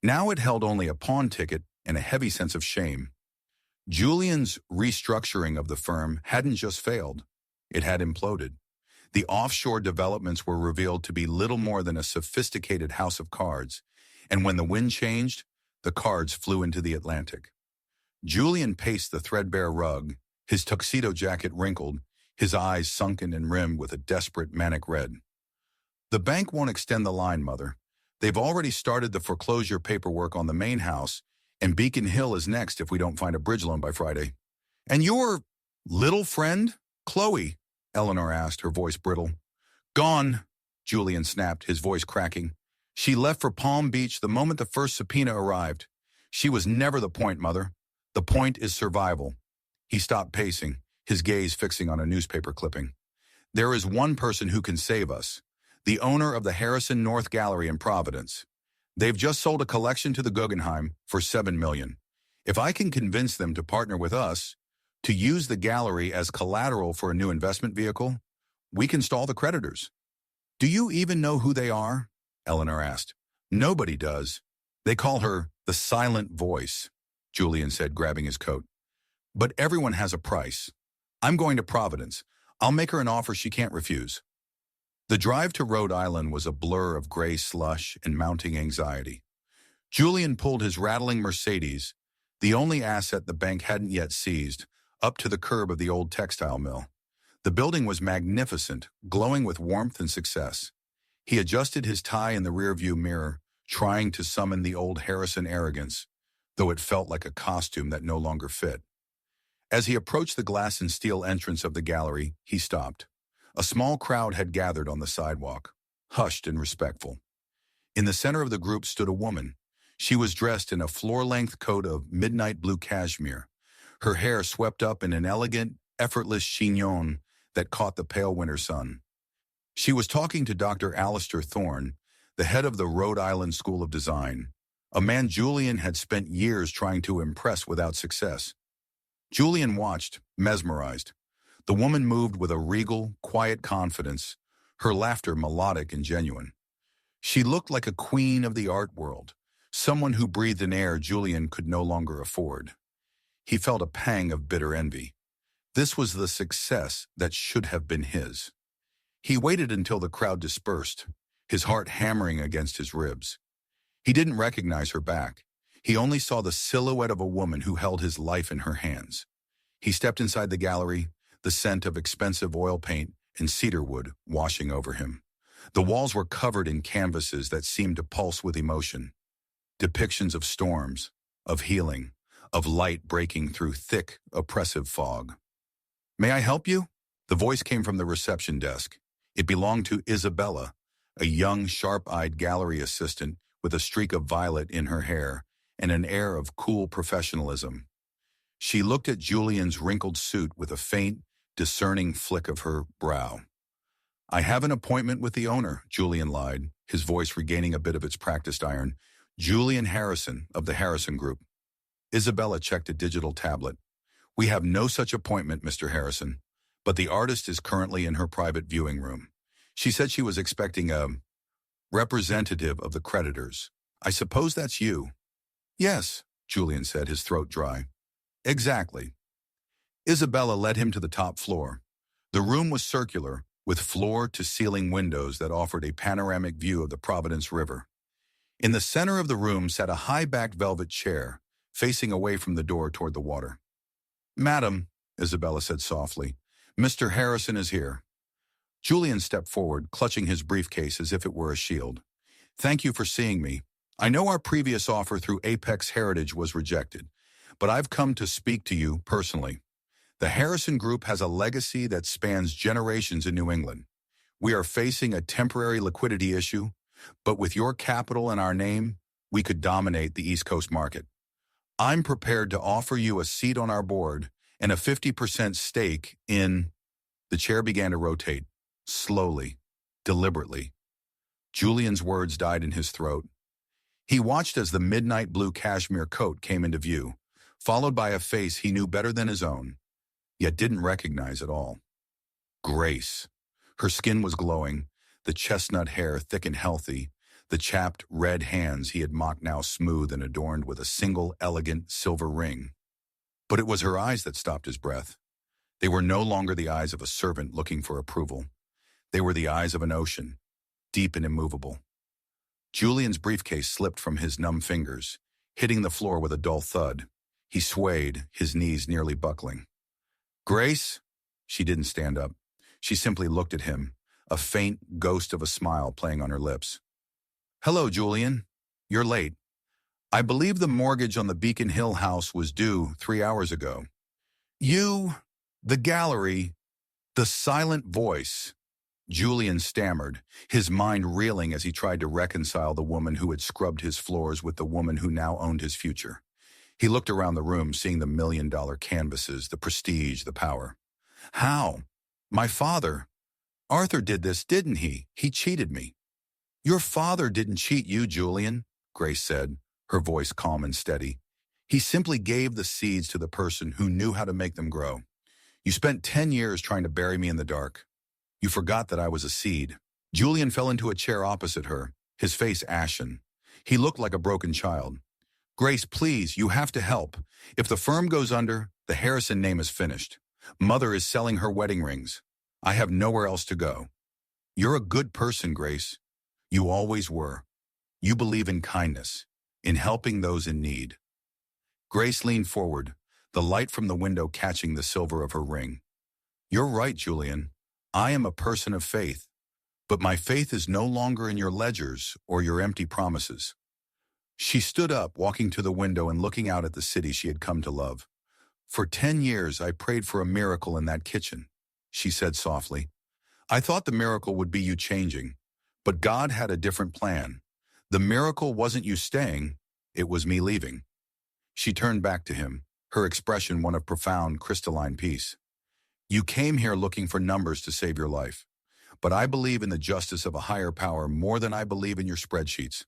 Now it held only a pawn ticket and a heavy sense of shame. Julian's restructuring of the firm hadn't just failed, it had imploded. The offshore developments were revealed to be little more than a sophisticated house of cards, and when the wind changed, the cards flew into the Atlantic. Julian paced the threadbare rug, his tuxedo jacket wrinkled, his eyes sunken and rimmed with a desperate manic red. "The bank won't extend the line, Mother. They've already started the foreclosure paperwork on the main house, and Beacon Hill is next if we don't find a bridge loan by Friday." "And your little friend, Chloe?" Eleanor asked, her voice brittle. "Gone," Julian snapped, his voice cracking. "She left for Palm Beach the moment the first subpoena arrived. She was never the point, Mother. The point is survival." He stopped pacing, his gaze fixing on a newspaper clipping. There is one person who can save us, the owner of the Harrison North Gallery in Providence. They've just sold a collection to the Guggenheim for $7 million. If I can convince them to partner with us, to use the gallery as collateral for a new investment vehicle, we can stall the creditors. Do you even know who they are? Eleanor asked. Nobody does. They call her the silent voice, Julian said, grabbing his coat. But everyone has a price. I'm going to Providence. I'll make her an offer she can't refuse. The drive to Rhode Island was a blur of gray slush and mounting anxiety. Julian pulled his rattling Mercedes, the only asset the bank hadn't yet seized, up to the curb of the old textile mill. The building was magnificent, glowing with warmth and success. He adjusted his tie in the rearview mirror, trying to summon the old Harrison arrogance, though it felt like a costume that no longer fit. As he approached the glass and steel entrance of the gallery, he stopped. A small crowd had gathered on the sidewalk, hushed and respectful. In the center of the group stood a woman. She was dressed in a floor-length coat of midnight blue cashmere, her hair swept up in an elegant, effortless chignon that caught the pale winter sun. She was talking to Dr. Alistair Thorne, the head of the Rhode Island School of Design, a man Julian had spent years trying to impress without success. Julian watched, mesmerized. The woman moved with a regal, quiet confidence, her laughter melodic and genuine. She looked like a queen of the art world, someone who breathed an air Julian could no longer afford. He felt a pang of bitter envy. This was the success that should have been his. He waited until the crowd dispersed, his heart hammering against his ribs. He didn't recognize her back. He only saw the silhouette of a woman who held his life in her hands. He stepped inside the gallery, the scent of expensive oil paint and cedar wood washing over him. The walls were covered in canvases that seemed to pulse with emotion. Depictions of storms, of healing, of light breaking through thick, oppressive fog. "May I help you?" The voice came from the reception desk. It belonged to Isabella, a young, sharp-eyed gallery assistant with a streak of violet in her hair and an air of cool professionalism. She looked at Julian's wrinkled suit with a faint, discerning flick of her brow. "I have an appointment with the owner," Julian lied, his voice regaining a bit of its practiced iron. "Julian Harrison of the Harrison Group." Isabella checked a digital tablet. "We have no such appointment, Mr. Harrison, but the artist is currently in her private viewing room. She said she was expecting a representative of the creditors. I suppose that's you." "Yes," Julian said, his throat dry. "Exactly." Isabella led him to the top floor. The room was circular, with floor-to-ceiling windows that offered a panoramic view of the Providence River. In the center of the room sat a high-backed velvet chair, facing away from the door toward the water. "Madam," Isabella said softly, "Mr. Harrison is here." Julian stepped forward, clutching his briefcase as if it were a shield. "Thank you for seeing me. I know our previous offer through Apex Heritage was rejected, but I've come to speak to you personally. The Harrison Group has a legacy that spans generations in New England. We are facing a temporary liquidity issue, but with your capital and our name, we could dominate the East Coast market. I'm prepared to offer you a seat on our board and a 50% stake in—" The chair began to rotate, slowly, deliberately. Julian's words died in his throat. He watched as the midnight blue cashmere coat came into view, followed by a face he knew better than his own, yet didn't recognize at all. Grace. Her skin was glowing, the chestnut hair thick and healthy, the chapped red hands he had mocked now smooth and adorned with a single elegant silver ring. But it was her eyes that stopped his breath. They were no longer the eyes of a servant looking for approval. They were the eyes of an ocean, deep and immovable. Julian's briefcase slipped from his numb fingers, hitting the floor with a dull thud. He swayed, his knees nearly buckling. "Grace?" She didn't stand up. She simply looked at him, a faint ghost of a smile playing on her lips. "Hello, Julian. You're late. I believe the mortgage on the Beacon Hill house was due 3 hours ago. The gallery, the silent voice." Julian stammered, his mind reeling as he tried to reconcile the woman who had scrubbed his floors with the woman who now owned his future. He looked around the room, seeing the $1 million canvases, the prestige, the power. "How? My father. Arthur did this, didn't he? He cheated me. Your father didn't cheat you, Julian, Grace said, her voice calm and steady. He simply gave the seeds to the person who knew how to make them grow. You spent 10 years trying to bury me in the dark. You forgot that I was a seed. Julian fell into a chair opposite her, his face ashen. He looked like a broken child. Grace, please, you have to help. If the firm goes under, the Harrison name is finished. Mother is selling her wedding rings. I have nowhere else to go. You're a good person, Grace. You always were. You believe in kindness, in helping those in need. Grace leaned forward, the light from the window catching the silver of her ring. You're right, Julian. I am a person of faith. But my faith is no longer in your ledgers or your empty promises. She stood up, walking to the window and looking out at the city she had come to love. For 10 years, I prayed for a miracle in that kitchen, she said softly. I thought the miracle would be you changing, but God had a different plan. The miracle wasn't you staying, it was me leaving. She turned back to him, her expression one of profound, crystalline peace. You came here looking for numbers to save your life, but I believe in the justice of a higher power more than I believe in your spreadsheets.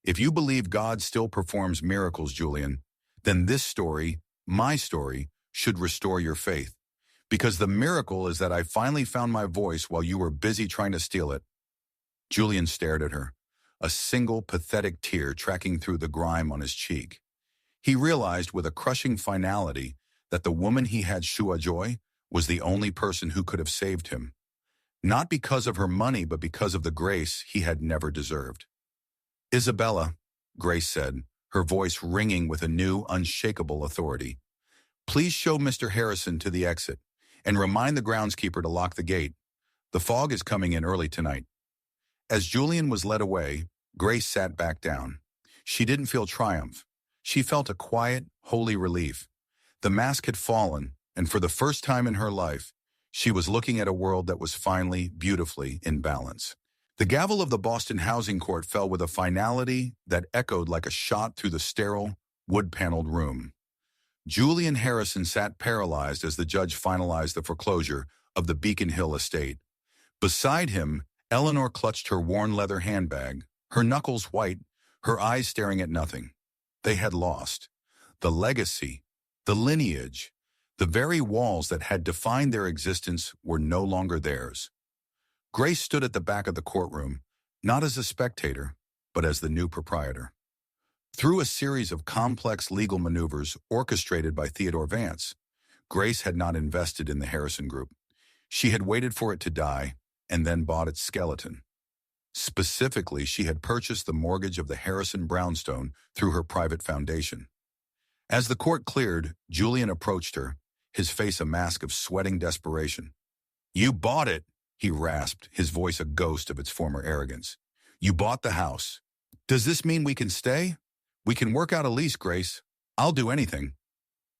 If you believe God still performs miracles, Julian, then this story, my story, should restore your faith. Because the miracle is that I finally found my voice while you were busy trying to steal it. Julian stared at her, a single pathetic tear tracking through the grime on his cheek. He realized with a crushing finality that the woman he had, Shua Joy, was the only person who could have saved him. Not because of her money, but because of the grace he had never deserved. Isabella, Grace said, her voice ringing with a new, unshakable authority. Please show Mr. Harrison to the exit, and remind the groundskeeper to lock the gate. The fog is coming in early tonight. As Julian was led away, Grace sat back down. She didn't feel triumph. She felt a quiet, holy relief. The mask had fallen, and for the first time in her life, she was looking at a world that was finally, beautifully in balance. The gavel of the Boston Housing Court fell with a finality that echoed like a shot through the sterile, wood-paneled room. Julian Harrison sat paralyzed as the judge finalized the foreclosure of the Beacon Hill estate. Beside him, Eleanor clutched her worn leather handbag, her knuckles white, her eyes staring at nothing. They had lost. The legacy, the lineage, the very walls that had defined their existence were no longer theirs. Grace stood at the back of the courtroom, not as a spectator, but as the new proprietor. Through a series of complex legal maneuvers orchestrated by Theodore Vance, Grace had not invested in the Harrison Group. She had waited for it to die and then bought its skeleton. Specifically, she had purchased the mortgage of the Harrison brownstone through her private foundation. As the court cleared, Julian approached her, his face a mask of sweating desperation. You bought it, he rasped, his voice a ghost of its former arrogance. You bought the house. Does this mean we can stay? We can work out a lease, Grace. I'll do anything.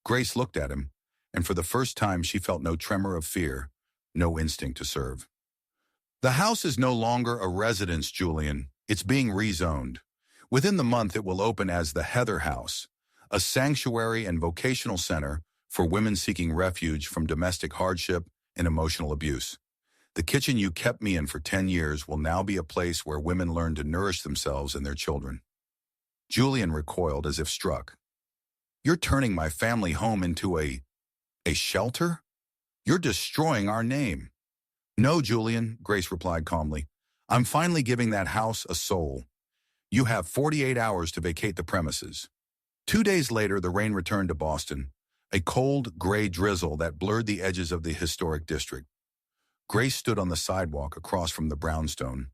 Grace looked at him, and for the first time she felt no tremor of fear, no instinct to serve. The house is no longer a residence, Julian. It's being rezoned. Within the month it will open as the Heather House, a sanctuary and vocational center for women seeking refuge from domestic hardship and emotional abuse. The kitchen you kept me in for 10 years will now be a place where women learn to nourish themselves and their children. Julian recoiled as if struck. You're turning my family home into a shelter? You're destroying our name. No, Julian, Grace replied calmly. I'm finally giving that house a soul. You have 48 hours to vacate the premises. 2 days later, the rain returned to Boston, a cold, gray drizzle that blurred the edges of the historic district. Grace stood on the sidewalk across from the brownstone,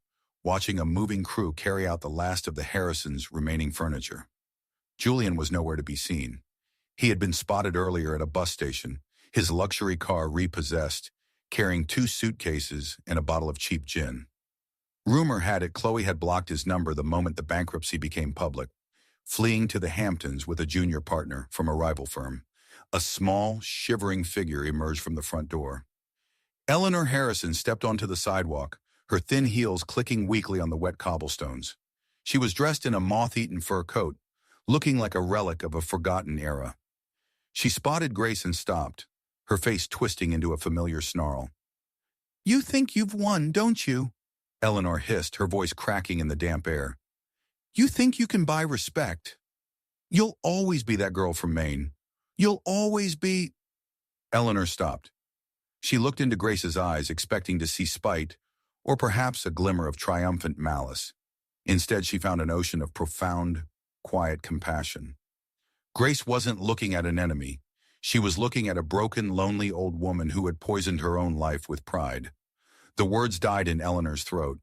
watching a moving crew carry out the last of the Harrisons' remaining furniture. Julian was nowhere to be seen. He had been spotted earlier at a bus station, his luxury car repossessed, carrying 2 suitcases and a bottle of cheap gin. Rumor had it Chloe had blocked his number the moment the bankruptcy became public, fleeing to the Hamptons with a junior partner from a rival firm. A small, shivering figure emerged from the front door. Eleanor Harrison stepped onto the sidewalk, her thin heels clicking weakly on the wet cobblestones. She was dressed in a moth-eaten fur coat, looking like a relic of a forgotten era. She spotted Grace and stopped, her face twisting into a familiar snarl. You think you've won, don't you? Eleanor hissed, her voice cracking in the damp air. You think you can buy respect? You'll always be that girl from Maine. You'll always be... Eleanor stopped. She looked into Grace's eyes, expecting to see spite, or perhaps a glimmer of triumphant malice. Instead, she found an ocean of profound, quiet compassion. Grace wasn't looking at an enemy. She was looking at a broken, lonely old woman who had poisoned her own life with pride. The words died in Eleanor's throat.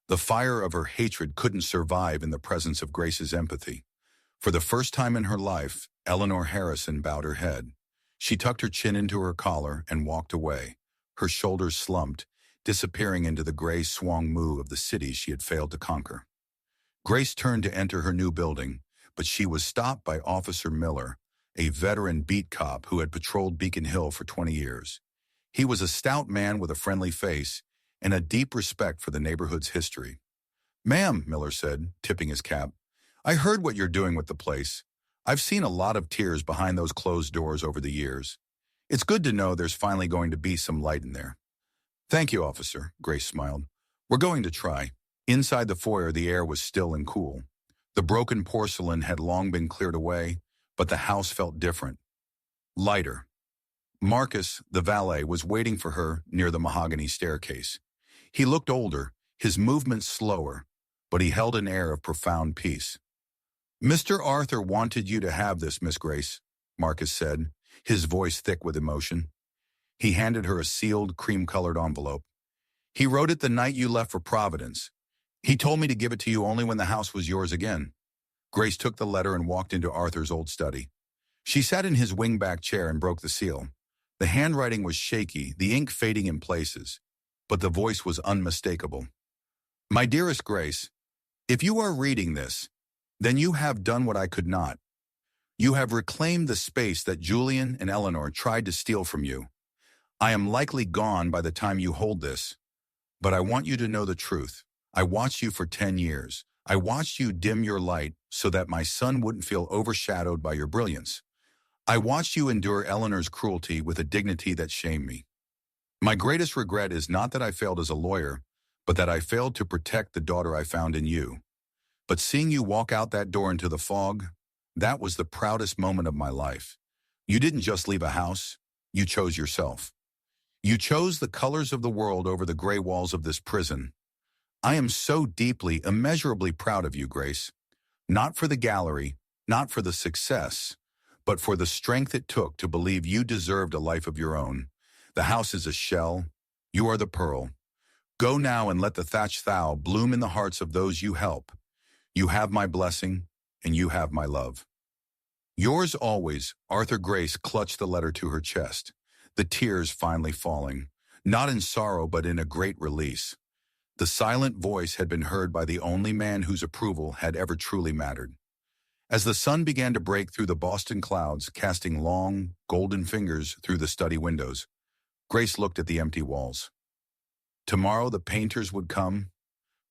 The fire of her hatred couldn't survive in the presence of Grace's empathy. For the first time in her life, Eleanor Harrison bowed her head. She tucked her chin into her collar and walked away. Her shoulders slumped, disappearing into the gray swung moo of the city she had failed to conquer. Grace turned to enter her new building, but she was stopped by Officer Miller, a veteran beat cop who had patrolled Beacon Hill for 20 years. He was a stout man with a friendly face and a deep respect for the neighborhood's history. Ma'am, Miller said, tipping his cap, I heard what you're doing with the place. I've seen a lot of tears behind those closed doors over the years. It's good to know there's finally going to be some light in there. Thank you, officer, Grace smiled. We're going to try. Inside the foyer, the air was still and cool. The broken porcelain had long been cleared away, but the house felt different. Lighter. Marcus, the valet, was waiting for her near the mahogany staircase. He looked older, his movements slower, but he held an air of profound peace. Mr. Arthur wanted you to have this, Miss Grace, Marcus said, his voice thick with emotion. He handed her a sealed, cream-colored envelope. He wrote it the night you left for Providence. He told me to give it to you only when the house was yours again. Grace took the letter and walked into Arthur's old study. She sat in his wing-back chair and broke the seal. The handwriting was shaky, the ink fading in places, but the voice was unmistakable. My dearest Grace, if you are reading this, then you have done what I could not. You have reclaimed the space that Julian and Eleanor tried to steal from you. I am likely gone by the time you hold this, but I want you to know the truth. I watched you for 10 years. I watched you dim your light so that my son wouldn't feel overshadowed by your brilliance. I watched you endure Eleanor's cruelty with a dignity that shamed me. My greatest regret is not that I failed as a lawyer, but that I failed to protect the daughter I found in you. But seeing you walk out that door into the fog, that was the proudest moment of my life. You didn't just leave a house, you chose yourself. You chose the colors of the world over the gray walls of this prison. I am so deeply, immeasurably proud of you, Grace. Not for the gallery, not for the success, but for the strength it took to believe you deserved a life of your own. The house is a shell. You are the pearl. Go now and let the thatched thou bloom in the hearts of those you help. You have my blessing, and you have my love. Yours always, Arthur. Grace clutched the letter to her chest, the tears finally falling, not in sorrow but in a great release. The silent voice had been heard by the only man whose approval had ever truly mattered. As the sun began to break through the Boston clouds, casting long, golden fingers through the study windows, Grace looked at the empty walls. Tomorrow the painters would come.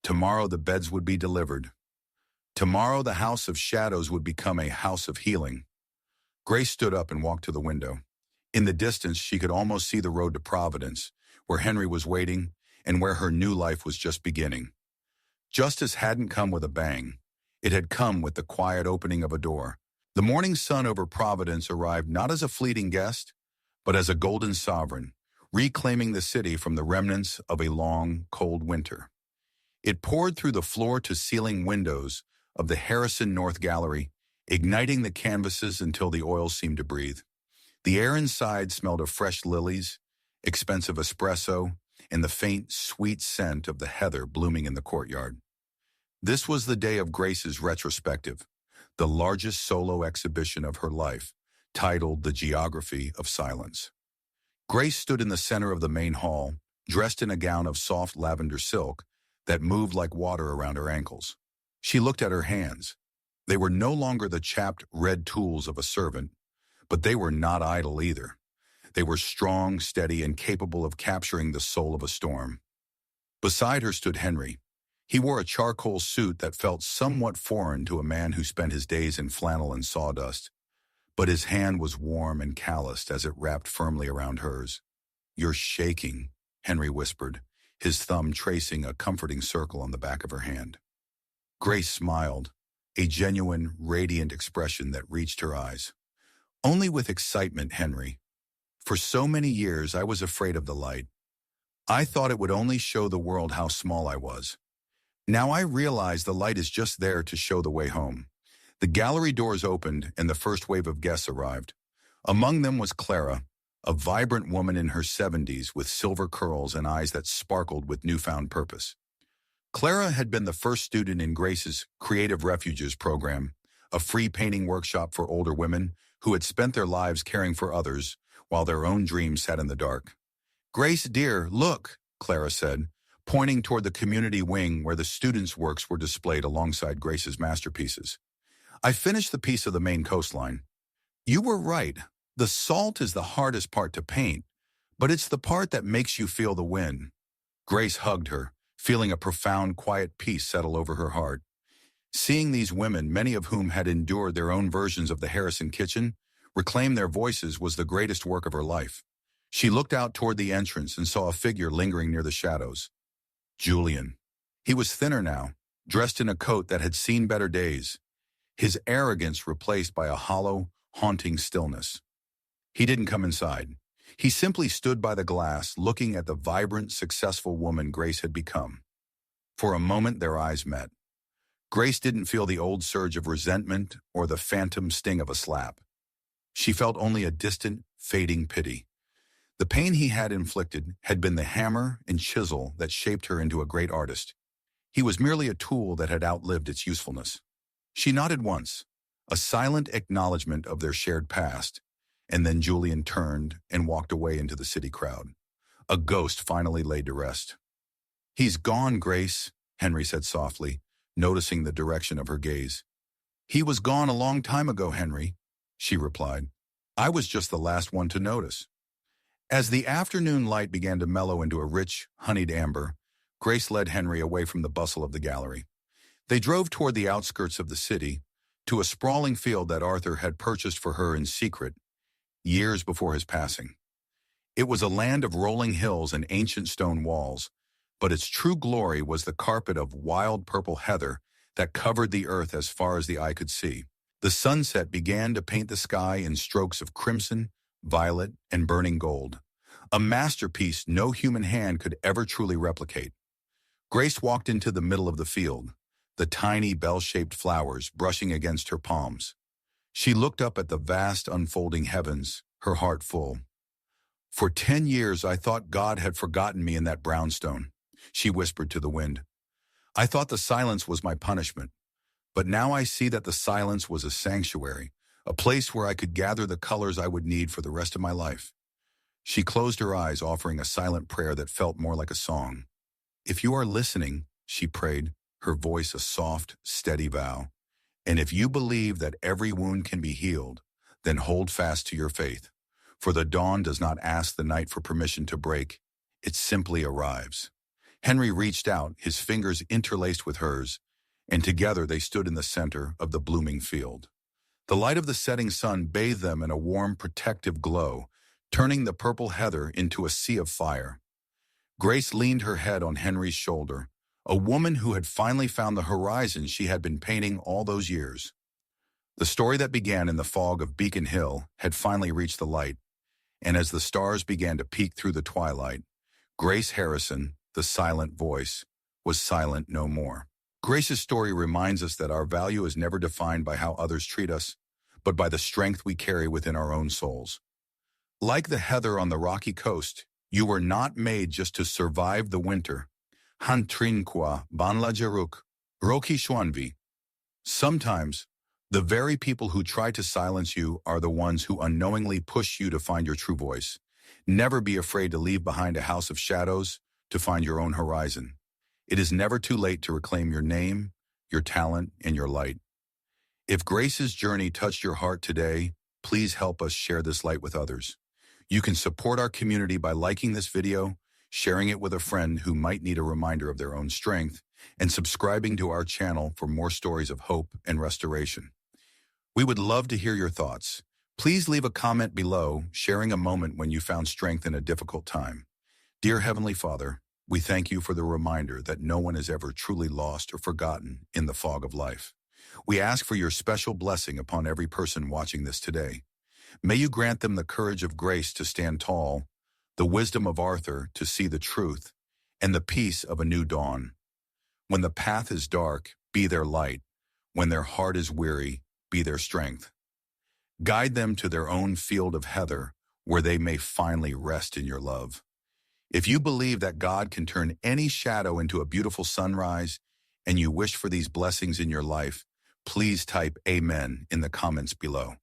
Tomorrow the beds would be delivered. Tomorrow the house of shadows would become a house of healing. Grace stood up and walked to the window. In the distance, she could almost see the road to Providence, where Henry was waiting and where her new life was just beginning. Justice hadn't come with a bang. It had come with the quiet opening of a door. The morning sun over Providence arrived not as a fleeting guest, but as a golden sovereign, reclaiming the city from the remnants of a long, cold winter. It poured through the floor-to-ceiling windows of the Harrison North Gallery, igniting the canvases until the oil seemed to breathe. The air inside smelled of fresh lilies, expensive espresso, and the faint, sweet scent of the heather blooming in the courtyard. This was the day of Grace's retrospective, the largest solo exhibition of her life, titled The Geography of Silence. Grace stood in the center of the main hall, dressed in a gown of soft lavender silk that moved like water around her ankles. She looked at her hands. They were no longer the chapped red tools of a servant, but they were not idle either. They were strong, steady, and capable of capturing the soul of a storm. Beside her stood Henry. He wore a charcoal suit that felt somewhat foreign to a man who spent his days in flannel and sawdust, but his hand was warm and calloused as it wrapped firmly around hers. You're shaking, Henry whispered, his thumb tracing a comforting circle on the back of her hand. Grace smiled, a genuine, radiant expression that reached her eyes. Only with excitement, Henry. For so many years I was afraid of the light. I thought it would only show the world how small I was. Now I realize the light is just there to show the way home. The gallery doors opened and the first wave of guests arrived. Among them was Clara, a vibrant woman in her 70s with silver curls and eyes that sparkled with newfound purpose. Clara had been the first student in Grace's Creative Refuges program, a free painting workshop for older women who had spent their lives caring for others while their own dreams sat in the dark. "Grace, dear, look," Clara said, pointing toward the community wing where the students' works were displayed alongside Grace's masterpieces. "I finished the piece of the Maine coastline. You were right. The salt is the hardest part to paint, but it's the part that makes you feel the wind." Grace hugged her, feeling a profound, quiet peace settle over her heart. Seeing these women, many of whom had endured their own versions of the Harrison kitchen, reclaim their voices was the greatest work of her life. She looked out toward the entrance and saw a figure lingering near the shadows. Julian. He was thinner now, dressed in a coat that had seen better days, his arrogance replaced by a hollow, haunting stillness. He didn't come inside. He simply stood by the glass, looking at the vibrant, successful woman Grace had become. For a moment, their eyes met. Grace didn't feel the old surge of resentment or the phantom sting of a slap. She felt only a distant, fading pity. The pain he had inflicted had been the hammer and chisel that shaped her into a great artist. He was merely a tool that had outlived its usefulness. She nodded once, a silent acknowledgement of their shared past, and then Julian turned and walked away into the city crowd. A ghost finally laid to rest. "He's gone, Grace," Henry said softly, noticing the direction of her gaze. "He was gone a long time ago, Henry," she replied. "I was just the last one to notice." As the afternoon light began to mellow into a rich, honeyed amber, Grace led Henry away from the bustle of the gallery. They drove toward the outskirts of the city, to a sprawling field that Arthur had purchased for her in secret, years before his passing. It was a land of rolling hills and ancient stone walls, but its true glory was the carpet of wild purple heather that covered the earth as far as the eye could see. The sunset began to paint the sky in strokes of crimson, violet, and burning gold, a masterpiece no human hand could ever truly replicate. Grace walked into the middle of the field, the tiny bell-shaped flowers brushing against her palms. She looked up at the vast unfolding heavens, her heart full. "For 10 years I thought God had forgotten me in that brownstone," she whispered to the wind. "I thought the silence was my punishment, but now I see that the silence was a sanctuary, a place where I could gather the colors I would need for the rest of my life." She closed her eyes, offering a silent prayer that felt more like a song. "If you are listening," she prayed, her voice a soft, steady vow, "and if you believe that every wound can be healed, then hold fast to your faith. For the dawn does not ask the night for permission to break, it simply arrives." Henry reached out, his fingers interlaced with hers, and together they stood in the center of the blooming field. The light of the setting sun bathed them in a warm, protective glow, turning the purple heather into a sea of fire. Grace leaned her head on Henry's shoulder, a woman who had finally found the horizon she had been painting all those years. The story that began in the fog of Beacon Hill had finally reached the light, and as the stars began to peek through the twilight, Grace Harrison, the silent voice, was silent no more. Grace's story reminds us that our value is never defined by how others treat us, but by the strength we carry within our own souls. Like the heather on the rocky coast, you were not made just to survive the winter. Hantrinqua banla jeruk, roki shwanvi. Sometimes, the very people who try to silence you are the ones who unknowingly push you to find your true voice. Never be afraid to leave behind a house of shadows to find your own horizon. It is never too late to reclaim your name, your talent, and your light. If Grace's journey touched your heart today, please help us share this light with others. You can support our community by liking this video, sharing it with a friend who might need a reminder of their own strength, and subscribing to our channel for more stories of hope and restoration. We would love to hear your thoughts. Please leave a comment below, sharing a moment when you found strength in a difficult time. Dear Heavenly Father, we thank you for the reminder that no one is ever truly lost or forgotten in the fog of life. We ask for your special blessing upon every person watching this today. May you grant them the courage of grace to stand tall, the wisdom of Arthur to see the truth, and the peace of a new dawn. When the path is dark, be their light. When their heart is weary, be their strength. Guide them to their own field of heather, where they may finally rest in your love. If you believe that God can turn any shadow into a beautiful sunrise, and you wish for these blessings in your life, please type Amen in the comments below.